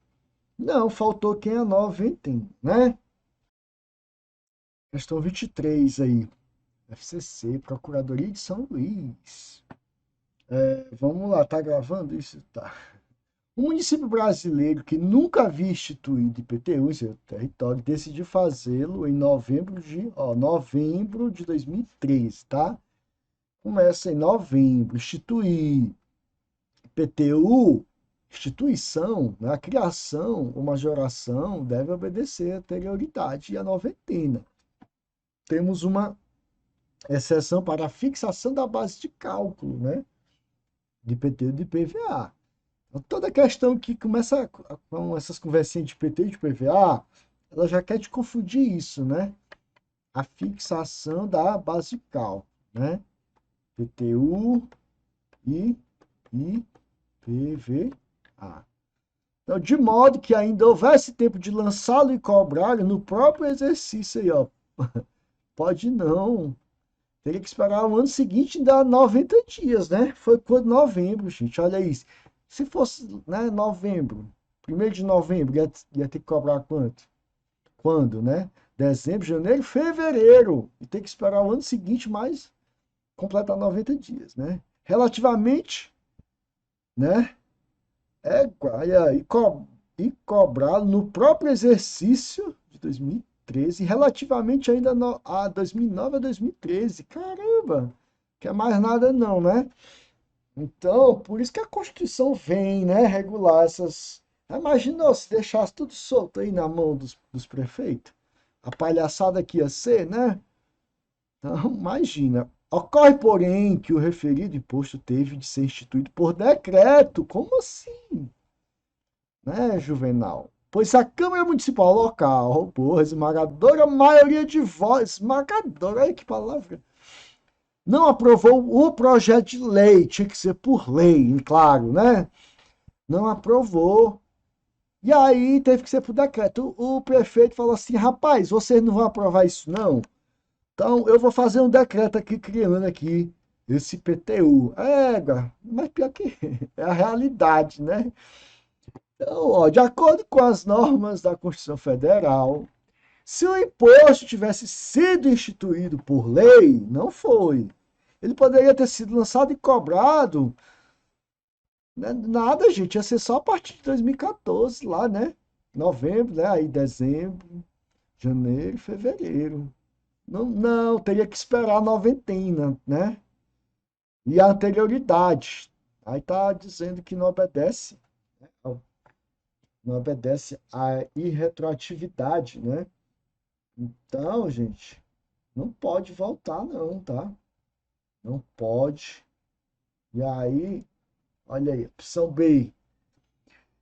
Não, faltou quem a 90, né? Questão 23 aí. FCC, Procuradoria de São Luís. Vamos lá, tá gravando isso? Tá. O município brasileiro que nunca havia instituído IPTU em seu território decidiu fazê-lo em novembro de 2013, tá? Começa em novembro, instituir IPTU, instituição, né? A criação ou majoração deve obedecer a anterioridade e a noventena. Temos uma exceção para a fixação da base de cálculo, né? De IPTU e de IPVA. Toda questão que começa com essas conversinhas de PT e de PVA, ela já quer te confundir isso, né? A fixação da base de cálculo, né? PTU e IPVA. Então, de modo que ainda houvesse tempo de lançá-lo e cobrá-lo no próprio exercício aí, ó. Pode não. Teria que esperar o ano seguinte, dar 90 dias, né? Foi quando novembro, gente. Olha isso. Se fosse, né, novembro, 1º de novembro, ia ter que cobrar quanto? Quando, né? Dezembro, janeiro, fevereiro. E tem que esperar o ano seguinte, mais completar 90 dias, né? Relativamente, né? E cobrar no próprio exercício de 2013, relativamente ainda a 2009 a 2013. Caramba! Quer mais nada não, né? Então, por isso que a Constituição vem, né, regular essas. Imaginou se deixasse tudo solto aí na mão dos prefeitos? A palhaçada que ia ser, né? Então, imagina. Ocorre, porém, que o referido imposto teve de ser instituído por decreto. Como assim? Né, Juvenal? Pois a Câmara Municipal local, por esmagadora maioria de votos, esmagadora, olha que palavra, não aprovou o projeto de lei, tinha que ser por lei, claro, né? Não aprovou. E aí teve que ser por decreto. O prefeito falou assim: rapaz, vocês não vão aprovar isso, não? Então eu vou fazer um decreto aqui, criando aqui esse PTU. Mas pior que é a realidade, né? Então, ó, de acordo com as normas da Constituição Federal, se o imposto tivesse sido instituído por lei, não foi. Ele poderia ter sido lançado e cobrado. Né? Nada, gente, ia ser só a partir de 2014, lá, né? Novembro, né? Aí dezembro, janeiro, fevereiro. Não, não, teria que esperar a noventena, né? E a anterioridade. Aí tá dizendo que não obedece, né? Não obedece à irretroatividade, né? Então, gente, não pode voltar, não, tá? Não pode. E aí, olha aí, opção B.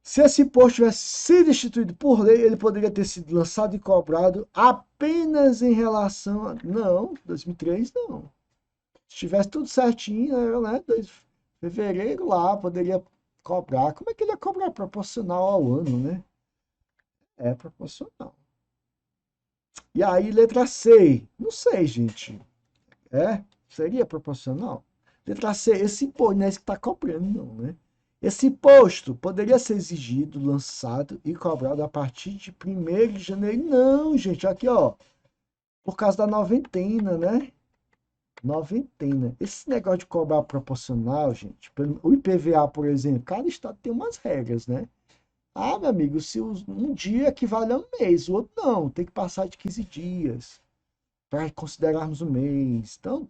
Se esse imposto tivesse sido instituído por lei, ele poderia ter sido lançado e cobrado apenas em relação a. Não, 2003 não. Se tivesse tudo certinho, né? Fevereiro lá, poderia cobrar. Como é que ele ia cobrar? Proporcional ao ano, né? É proporcional. E aí, letra C. Não sei, gente. Seria proporcional? Letra C, esse imposto não é esse que está cobrando, não, né? Esse imposto poderia ser exigido, lançado e cobrado a partir de 1º de janeiro. Não, gente, aqui, ó, por causa da noventena, né? Noventena. Esse negócio de cobrar proporcional, gente, o IPVA, por exemplo, cada estado tem umas regras, né? Ah, meu amigo, se um dia equivale a um mês, o outro não, tem que passar de 15 dias para considerarmos um mês. Então,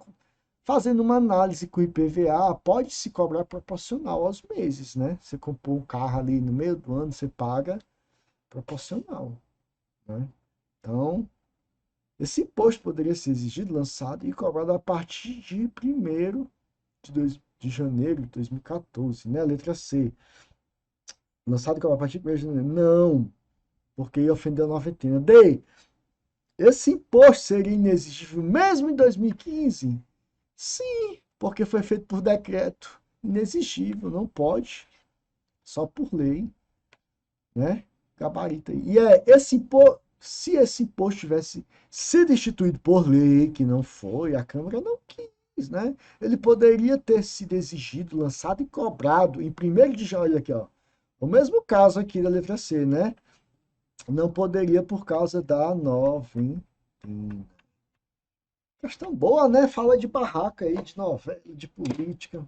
fazendo uma análise com o IPVA, pode se cobrar proporcional aos meses, né? Você comprou um carro ali no meio do ano, você paga proporcional, né? Então, esse imposto poderia ser exigido, lançado e cobrado a partir de 1º de janeiro de 2014, né? Letra C. Lançado e cobrado a partir de 1º de janeiro. Não, porque ia ofender a noventena. D. Esse imposto seria inexigível mesmo em 2015? Sim, porque foi feito por decreto. Inexigível, não pode. Só por lei, né? Gabarito aí. E esse imposto, se esse imposto tivesse sido instituído por lei, que não foi, a Câmara não quis, né? Ele poderia ter sido exigido, lançado e cobrado em 1º de janeiro, aqui, ó. O mesmo caso aqui da letra C, né? Não poderia por causa da noventena. Questão boa, né? Fala de barraca aí, de novela, de política.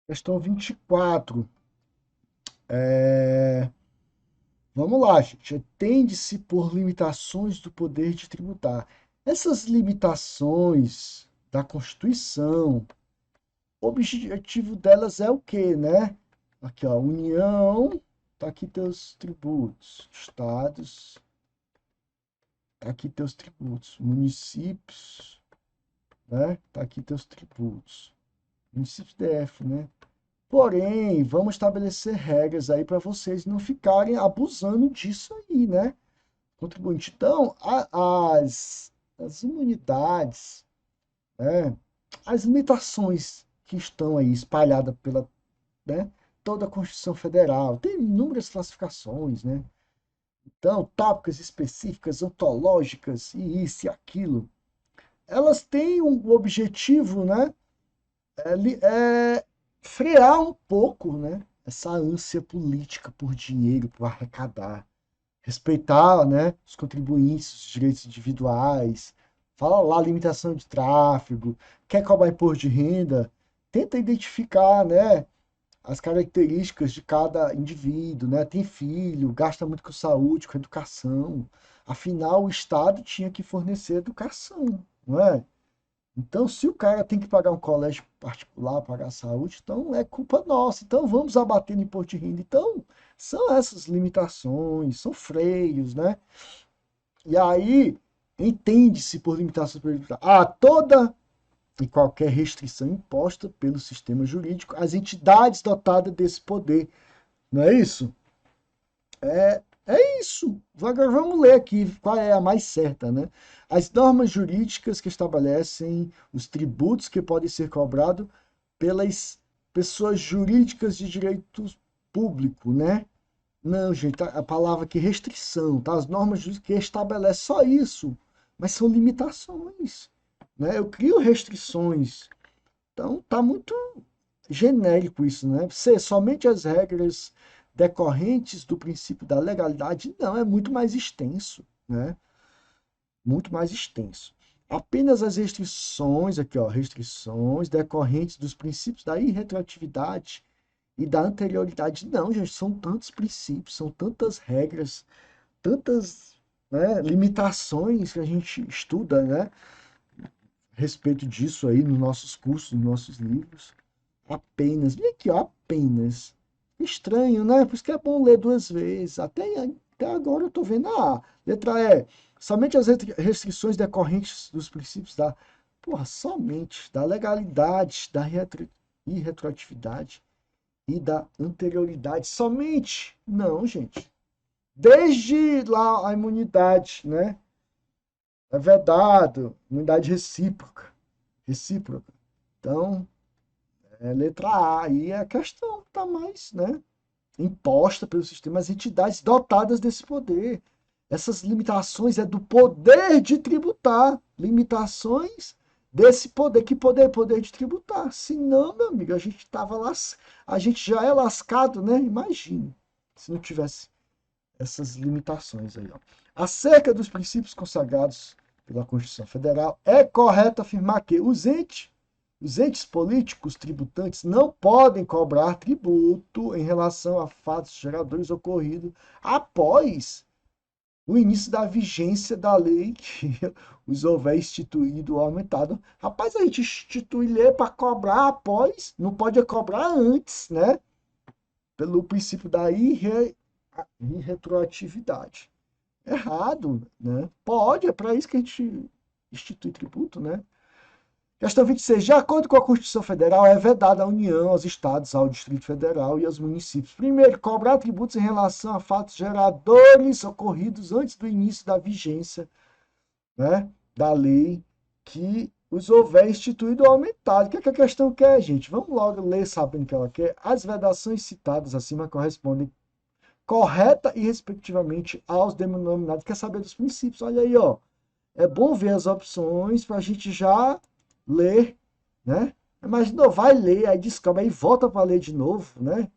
Questão 24. É... Vamos lá, gente. Entende-se por limitações do poder de tributar. Essas limitações da Constituição, o objetivo delas é o quê, né? Aqui, ó, União, tá aqui teus tributos. Estados, tá aqui teus tributos. Municípios, né? Tá aqui teus tributos. Municípios DF, né? Porém, vamos estabelecer regras aí para vocês não ficarem abusando disso aí, né? Contribuinte. Então, as imunidades, né? As limitações que estão aí espalhadas pela, né? Toda a Constituição Federal, tem inúmeras classificações, né? Então, tópicas específicas, ontológicas, e isso e aquilo. Elas têm um objetivo, né? É frear um pouco, né? Essa ânsia política por dinheiro, por arrecadar. Respeitar, né? Os contribuintes, os direitos individuais. Fala lá, limitação de tráfego. Quer cobrar imposto de renda? Tenta identificar, né? As características de cada indivíduo, né? Tem filho, gasta muito com saúde, com educação. Afinal, o Estado tinha que fornecer educação, não é? Então, se o cara tem que pagar um colégio particular, pagar a saúde, então é culpa nossa. Então, vamos abater no imposto de renda. Então, são essas limitações, são freios, né? E aí, entende-se por limitação a toda e qualquer restrição imposta pelo sistema jurídico às entidades dotadas desse poder. Não é isso? É isso. Agora vamos ler aqui qual é a mais certa, né? As normas jurídicas que estabelecem os tributos que podem ser cobrados pelas pessoas jurídicas de direito público, né? Não, gente, a palavra aqui é restrição, tá? As normas jurídicas que estabelecem só isso, mas são limitações, né? Eu crio restrições. Então, tá muito genérico isso, né? Ser somente as regras decorrentes do princípio da legalidade, não, é muito mais extenso, né? Muito mais extenso. Apenas as restrições, aqui, ó, restrições decorrentes dos princípios da irretroatividade e da anterioridade. Não, gente, são tantos princípios, são tantas regras, tantas, né, limitações que a gente estuda, né? A respeito disso aí nos nossos cursos, nos nossos livros. Apenas. Vem aqui, ó, apenas. Estranho, né? Por isso que é bom ler duas vezes. Até agora eu tô vendo. Letra E. Somente as restrições decorrentes dos princípios da. Porra, somente da legalidade, da irretroatividade e da anterioridade. Somente. Não, gente. Desde lá a imunidade, né? É vedado. Imunidade recíproca. Recíproca. Então, É letra A. Aí é a questão que está mais, né, imposta pelo sistema às entidades dotadas desse poder. Essas limitações é do poder de tributar. Limitações desse poder. Que poder? Poder de tributar. Se não, meu amigo, a gente já é lascado, né? Imagine se não tivesse essas limitações aí, ó. Acerca dos princípios consagrados pela Constituição Federal, é correto afirmar que os entes políticos tributantes não podem cobrar tributo em relação a fatos geradores ocorridos após o início da vigência da lei que os houver instituído ou aumentado. Rapaz, a gente institui lei para cobrar após, não pode cobrar antes, né? Pelo princípio da irretroatividade. Errado, né? Pode, é para isso que a gente institui tributo, né? Questão 26. De acordo com a Constituição Federal, é vedada à União, aos Estados, ao Distrito Federal e aos municípios. Primeiro, cobrar tributos em relação a fatos geradores ocorridos antes do início da vigência, né, da lei que os houver instituído ou aumentado. O que é que a questão quer, gente? Vamos logo ler sabendo o que ela quer. As vedações citadas acima correspondem correta e respectivamente aos denominados. Quer saber dos princípios? Olha aí, ó. É bom ver as opções para a gente já ler, né? Imagina, vai ler, aí descobre, aí volta para ler de novo, né?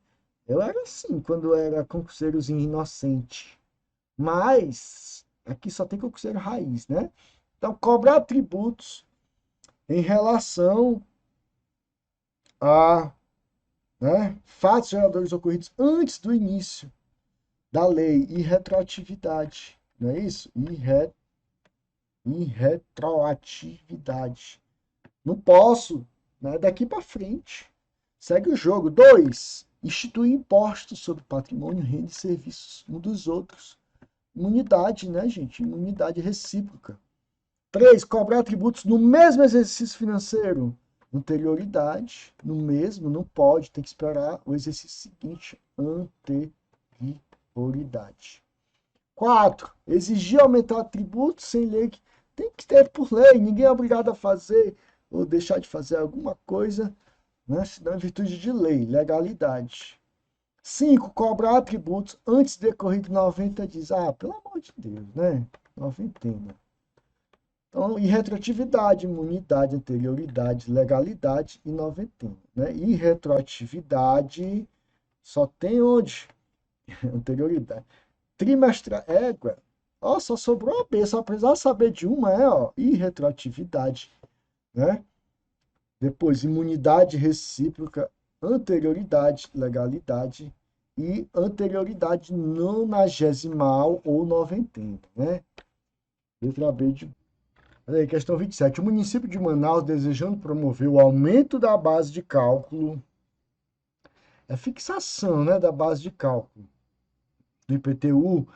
Eu era assim quando eu era concurseirozinho inocente. Mas aqui só tem concurseiro raiz, né? Então, cobrar tributos em relação a, né, fatos geradores ocorridos antes do início da lei e retroatividade, não é isso? Irretroatividade. Não posso, né? Daqui para frente. Segue o jogo. 2. Instituir impostos sobre patrimônio, renda e serviços um dos outros. Imunidade, né, gente? Imunidade recíproca. 3. Cobrar tributos no mesmo exercício financeiro. Anterioridade. No mesmo, não pode, tem que esperar o exercício seguinte. Anterioridade. 4. Exigir aumentar tributos sem lei. Tem que ter por lei. Ninguém é obrigado a fazer ou deixar de fazer alguma coisa, né, senão em virtude de lei. Legalidade. 5. Cobrar tributos antes de decorrido 90 dias. Ah, pelo amor de Deus, né? Noventena. Então, irretroatividade, imunidade, anterioridade, legalidade e noventena. Né? Irretroatividade só tem onde? Anterioridade. Trimestral. Égua. Ó, só sobrou a B, só precisava saber de uma, ó. Irretroatividade, né? Depois, imunidade recíproca, anterioridade, legalidade e anterioridade nonagesimal ou noventena, né? Letra B de... Aí, questão 27. O município de Manaus, desejando promover o aumento da base de cálculo, é fixação, né, da base de cálculo do IPTU,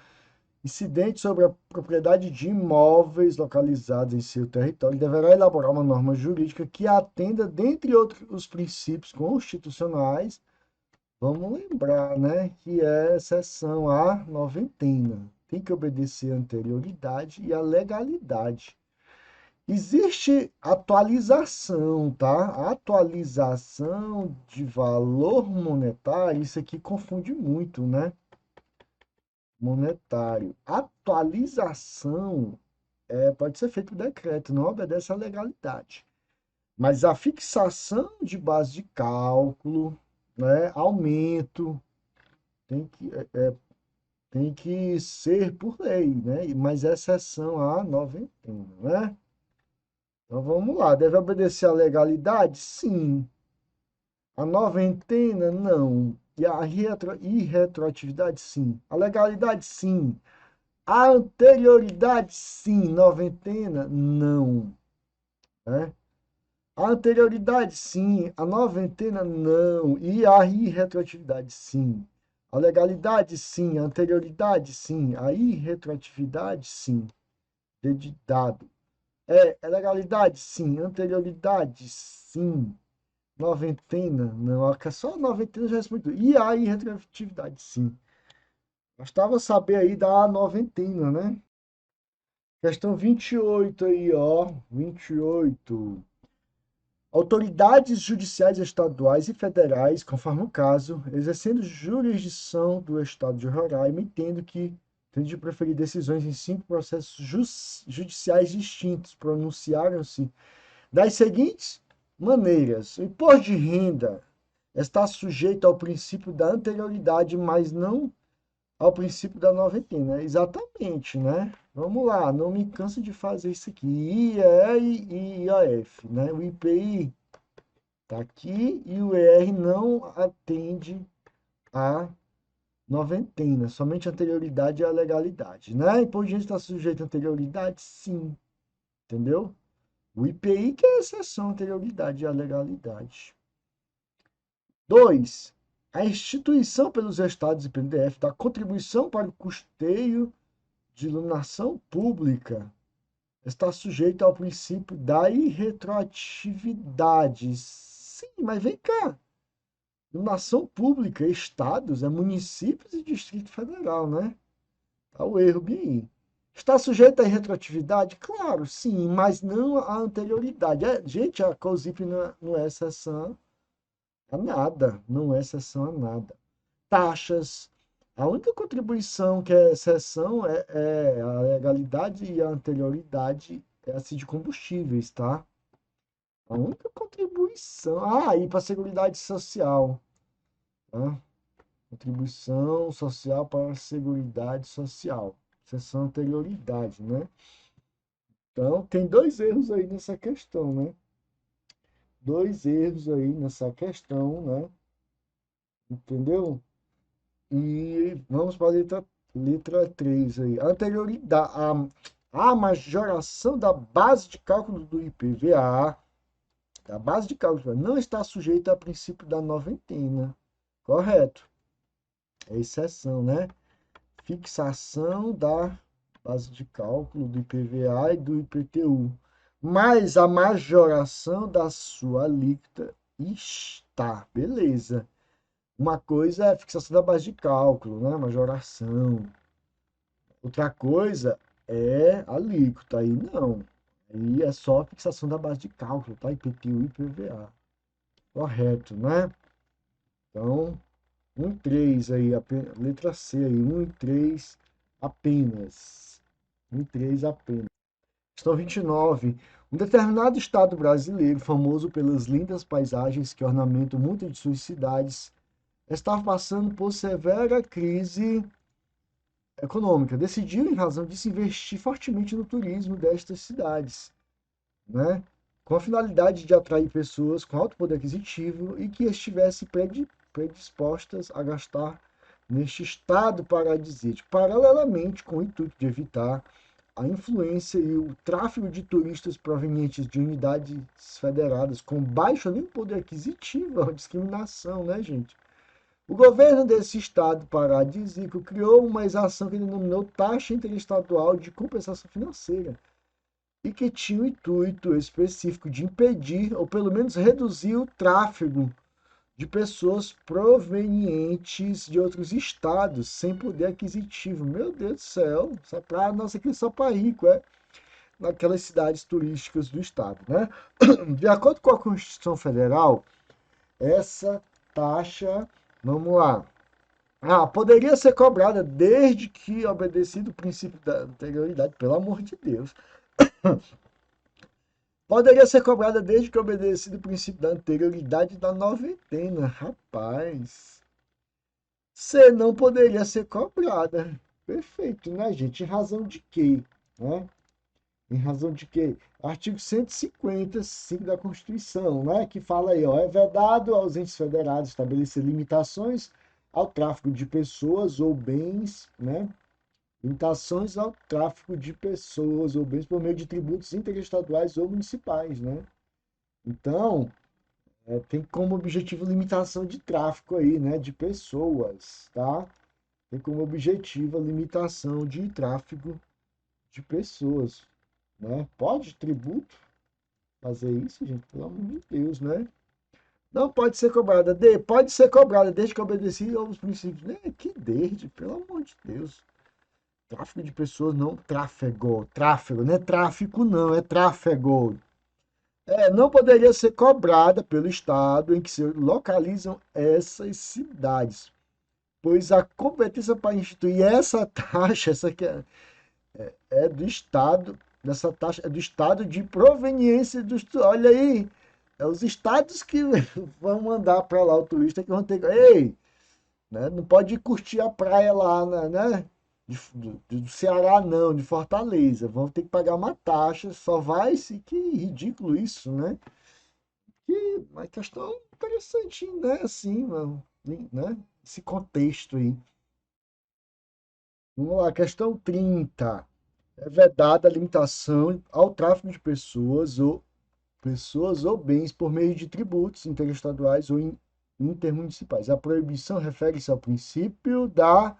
incidente sobre a propriedade de imóveis localizados em seu território, deverá elaborar uma norma jurídica que atenda, dentre outros os princípios constitucionais, vamos lembrar, né, que é seção A noventena. Tem que obedecer a anterioridade e a legalidade. Existe atualização, tá? Atualização de valor monetário, isso aqui confunde muito, né? Monetário. Atualização pode ser feito por decreto, não obedece à legalidade. Mas a fixação de base de cálculo, né, aumento, tem que, tem que ser por lei, né? Mas é exceção à noventena, né? Então vamos lá, deve obedecer à legalidade? Sim. A noventena? Não. E a irretroatividade? Sim. A legalidade? Sim. A anterioridade, sim. Noventena, não. Né? A anterioridade, sim. A noventena, não. E a irretroatividade, sim. A legalidade, sim. A anterioridade, sim. A irretroatividade, sim. Dedidado. É legalidade, sim. Anterioridade, sim. Noventena, não. Só noventena já responde tudo. E a irretroatividade, sim. Bastava saber aí da noventena, né? Questão 28 aí, ó. 28. Autoridades judiciais estaduais e federais, conforme o caso, exercendo jurisdição do Estado de Roraima, entendo que tem de proferir decisões em 5 processos judiciais distintos, pronunciaram-se das seguintes maneiras: o imposto de renda está sujeito ao princípio da anterioridade, mas não ao princípio da noventena. Exatamente, né? Vamos lá, não me canso de fazer isso aqui. IER e IOF, né? O IPI está aqui e o ER não atende à noventena, somente a anterioridade e a legalidade, né? Imposto de renda está sujeito à anterioridade? Sim, entendeu? O IPI que é a exceção à anterioridade e à legalidade. 2. A instituição pelos estados e pelo DF da contribuição para o custeio de iluminação pública está sujeita ao princípio da irretroatividade. Sim, mas vem cá. Iluminação pública, estados, municípios e Distrito Federal, né? Tá o erro bem. Está sujeita à irretroatividade? Claro, sim, mas não à anterioridade. Gente, a COSIP não é exceção a nada, não é exceção a nada. Taxas. A única contribuição que é exceção é a legalidade e a anterioridade é assim de combustíveis, tá? A única contribuição. Ah, e para a Seguridade Social. Tá? Contribuição social para a Seguridade Social. Exceção anterioridade, né? Então, tem 2 erros aí nessa questão, né? 2 erros aí nessa questão, né? Entendeu? E vamos para a letra 3 aí. A anterioridade, a majoração da base de cálculo do IPVA, da base de cálculo, não está sujeita ao princípio da noventena. Correto. É exceção, né? Fixação da base de cálculo do IPVA e do IPTU. Mas a majoração da sua alíquota está. Beleza. Uma coisa é a fixação da base de cálculo, né? Majoração. Outra coisa é a alíquota. Aí não. Aí é só a fixação da base de cálculo, tá? IPTU e IPVA. Correto, né? Então, 1 e 3 aí, letra C aí, 1 e 3 apenas. 1 e 3 apenas. Questão 29. Um determinado estado brasileiro, famoso pelas lindas paisagens que ornamentam muitas de suas cidades, estava passando por severa crise econômica. Decidiu, em razão disso, investir fortemente no turismo destas cidades, né? Com a finalidade de atrair pessoas com alto poder aquisitivo e que estivessem predispostas a gastar neste estado paradisíaco, paralelamente com o intuito de evitar a influência e o tráfego de turistas provenientes de unidades federadas com baixo nem poder aquisitivo, é uma discriminação, né, gente? O governo desse estado paradisíaco criou uma exação que denominou Taxa Interestadual de Compensação Financeira e que tinha o intuito específico de impedir ou pelo menos reduzir o tráfego de pessoas provenientes de outros estados sem poder aquisitivo. Meu Deus do céu, essa praia nossa aqui é só para rico, naquelas cidades turísticas do estado, né? De acordo com a Constituição Federal, essa taxa, vamos lá, poderia ser cobrada desde que obedecido o princípio da anterioridade, pelo amor de Deus. Poderia ser cobrada desde que obedecido o princípio da anterioridade da noventena. Rapaz, você não poderia ser cobrada. Perfeito, né, gente? Em razão de quê? Né? Em razão de quê? Artigo 155 da Constituição, né? Que fala aí, ó, é vedado aos entes federados estabelecer limitações ao tráfico de pessoas ou bens, né? Limitações ao tráfico de pessoas ou bens por meio de tributos interestaduais ou municipais, né? Então, tem como objetivo limitação de tráfico aí, né? De pessoas, tá? Tem como objetivo a limitação de tráfego de pessoas, né? Pode tributo fazer isso, gente? Pelo amor de Deus, né? Não pode ser cobrada. Pode ser cobrada desde que obedeça aos princípios. Né? Que desde, pelo amor de Deus. Tráfico de pessoas, não tráfego. Tráfego, não é tráfico, não, é tráfego. Não poderia ser cobrada pelo estado em que se localizam essas cidades, pois a competência para instituir essa taxa, essa aqui é do estado, dessa taxa é do estado de proveniência dos, olha aí, é os estados que vão mandar para lá o turista que vão ter que, ei, né, não pode ir curtir a praia lá, né, do Ceará não, de Fortaleza, vão ter que pagar uma taxa, só vai se, que ridículo isso, né? Que uma questão interessante, né, assim, né, esse contexto aí. Vamos lá, questão 30. É vedada a limitação ao tráfico de pessoas ou bens por meio de tributos interestaduais ou intermunicipais. A proibição refere-se ao princípio da,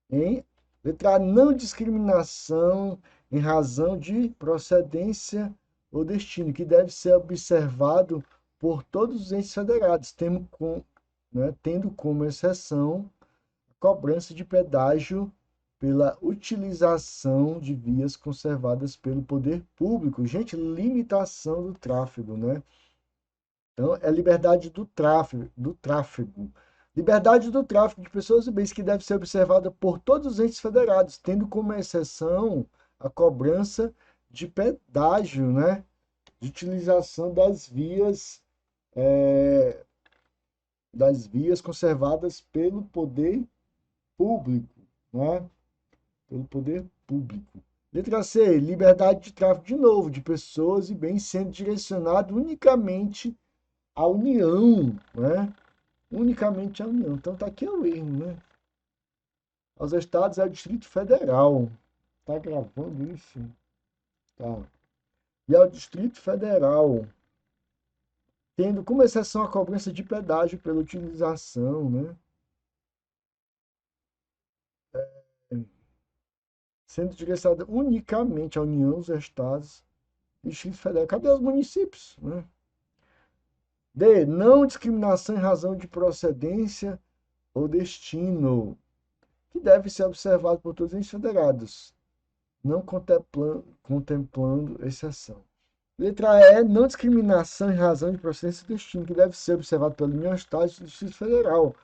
em letra A, não discriminação em razão de procedência ou destino, que deve ser observado por todos os entes federados, tendo como exceção cobrança de pedágio pela utilização de vias conservadas pelo poder público. Gente, limitação do tráfego, né? Então, é liberdade do tráfego. Liberdade do tráfego de pessoas e bens que deve ser observada por todos os entes federados, tendo como exceção a cobrança de pedágio, né? De utilização das vias conservadas pelo poder público, né? Pelo poder público. Letra C, liberdade de tráfego de novo, de pessoas e bens sendo direcionado unicamente à União, né? Unicamente à União. Então tá aqui o erro, né? Aos estados é o Distrito Federal. Tá gravando isso? Tá. E ao Distrito Federal, tendo como exceção a cobrança de pedágio pela utilização, né? Sendo direcionada unicamente à União, os estados e Distrito Federal. Cadê os municípios, né? D. Não discriminação em razão de procedência ou destino, que deve ser observado por todos os federados, não contemplando exceção. Letra E. Não discriminação em razão de procedência ou destino, que deve ser observado pela União, Estado e Distrito Federal,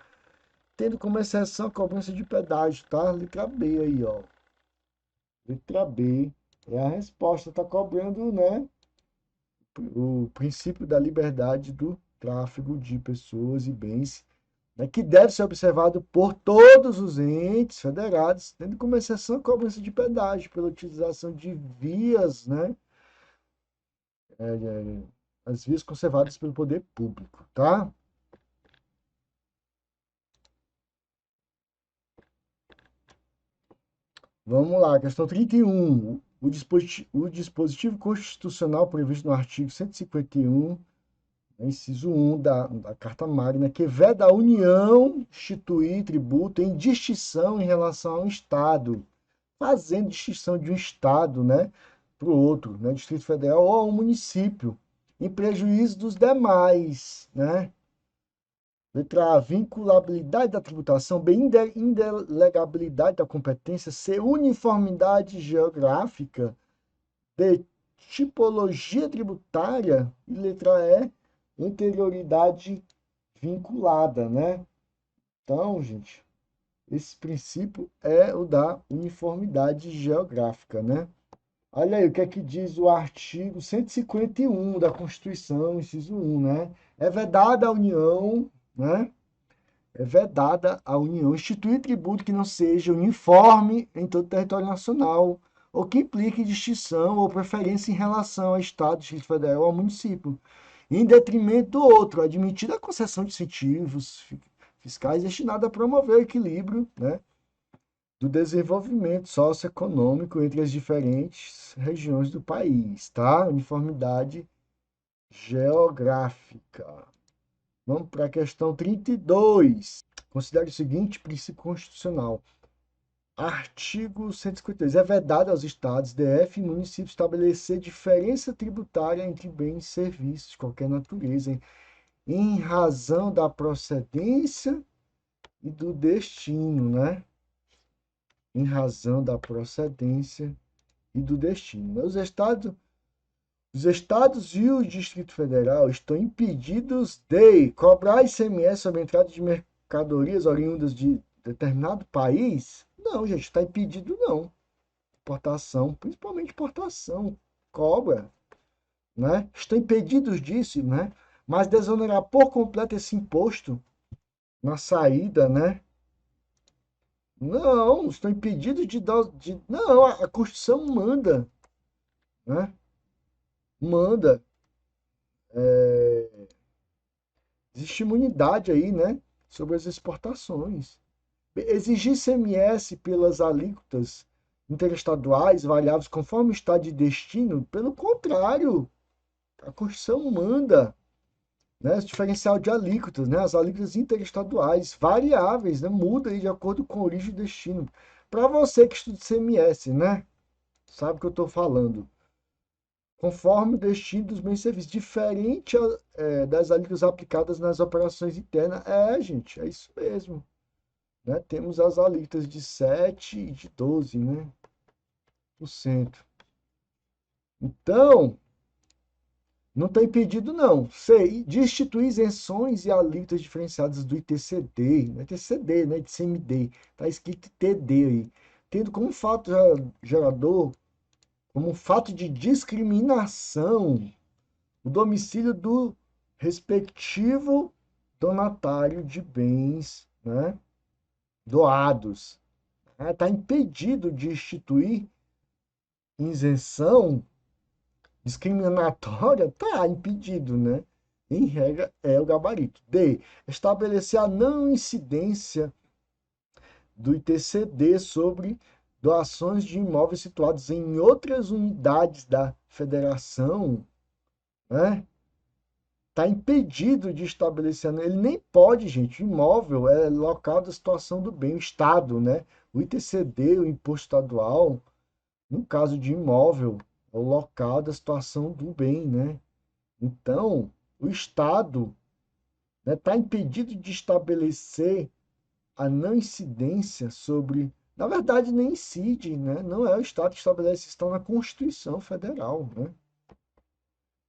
tendo como exceção a cobrança de pedágio, tá? Letra B aí, ó. Letra B é a resposta, tá cobrando, né? O princípio da liberdade do tráfego de pessoas e bens, né, que deve ser observado por todos os entes federados, tendo como exceção a cobrança de pedágio pela utilização de vias, né, as vias conservadas pelo poder público, tá? Vamos lá, questão 31. O dispositivo constitucional previsto no artigo 151, inciso 1 da Carta Magna, que veda a União instituir tributo em distinção em relação ao Estado, fazendo distinção de um estado, né, para o outro, né, Distrito Federal ou um município, em prejuízo dos demais, né? Letra A, vinculabilidade da tributação, B, indelegabilidade da competência, C, uniformidade geográfica, D, tipologia tributária e letra E, anterioridade vinculada, né? Então, gente, esse princípio é o da uniformidade geográfica, né? Olha aí o que é que diz o artigo 151 da Constituição, inciso 1, né? É vedada a União, né? É vedada a União instituir tributo que não seja uniforme em todo o território nacional ou que implique distinção ou preferência em relação ao Estado, Distrito Federal ou ao município, em detrimento do outro, admitida a concessão de incentivos fiscais destinados a promover o equilíbrio, né, do desenvolvimento socioeconômico entre as diferentes regiões do país, tá? Uniformidade geográfica. Vamos para a questão 32. Considere o seguinte princípio constitucional. Artigo 152. É vedado aos estados, DF e municípios estabelecer diferença tributária entre bens e serviços de qualquer natureza, em razão da procedência e do destino, né? Em razão da procedência e do destino. Os estados Os estados e o Distrito Federal estão impedidos de cobrar ICMS sobre a entrada de mercadorias oriundas de determinado país? Não, gente, está impedido não. Importação, principalmente importação, cobra, né? Estão impedidos disso, né? Mas desonerar por completo esse imposto na saída, né? Não, estão impedidos de dar. Não, a Constituição manda, né? Manda. Existe imunidade aí, né? Sobre as exportações. Exigir ICMS pelas alíquotas interestaduais variáveis conforme o estado de destino, pelo contrário, a Constituição manda, né, esse diferencial de alíquotas, né, as alíquotas interestaduais variáveis, né, muda aí de acordo com a origem e destino. Para você que estuda ICMS, né, sabe o que eu estou falando. Conforme o destino dos bens e serviços, diferente das alíquotas aplicadas nas operações internas. É, gente, é isso mesmo. Né? Temos as alíquotas de 7 e de 12, né, por cento. Então, não está impedido, não. C, de instituir isenções e alíquotas diferenciadas do ITCD, não é ITCD, né? De CMD. Está escrito TD aí. Tendo como fato gerador, como fato de discriminação, o domicílio do respectivo donatário de bens, né, doados. Está impedido de instituir isenção discriminatória, tá impedido, né? Em regra, é o gabarito. D. Estabelecer a não incidência do ITCD sobre doações de imóveis situados em outras unidades da federação, né? Está impedido de estabelecer, ele nem pode, gente, o imóvel é local da situação do bem, o Estado, né? O ITCD, o imposto estadual, no caso de imóvel, é o local da situação do bem, né? Então, o Estado está impedido de estabelecer a não incidência sobre. Na verdade, nem incide, né? Não é o Estado que estabelece, isso está na Constituição Federal, né?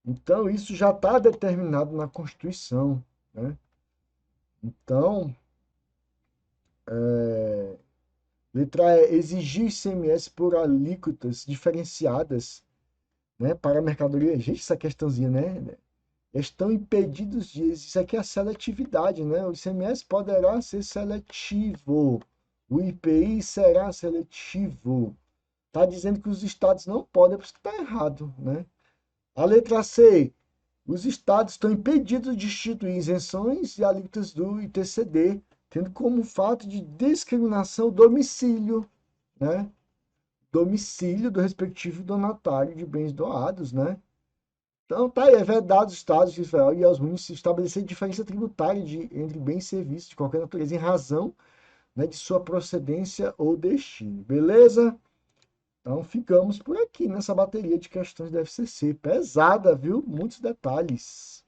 Então, isso já está determinado na Constituição, né? Então, letra E, exigir ICMS por alíquotas diferenciadas, né, para a mercadoria. Gente, essa questãozinha, né? Estão impedidos de. Isso aqui é a seletividade, né? O ICMS poderá ser seletivo. O IPI será seletivo. Está dizendo que os estados não podem, é por isso que está errado, né? A letra C. Os estados estão impedidos de instituir isenções e alíquotas do ITCD, tendo como fato de discriminação o domicílio, né? Domicílio do respectivo donatário de bens doados, né? Então, tá aí, é vedado aos estados de Israel e aos municípios estabelecer diferença tributária entre bens e serviços de qualquer natureza em razão, né, de sua procedência ou destino. Beleza? Então, ficamos por aqui nessa bateria de questões da FCC. Pesada, viu? Muitos detalhes.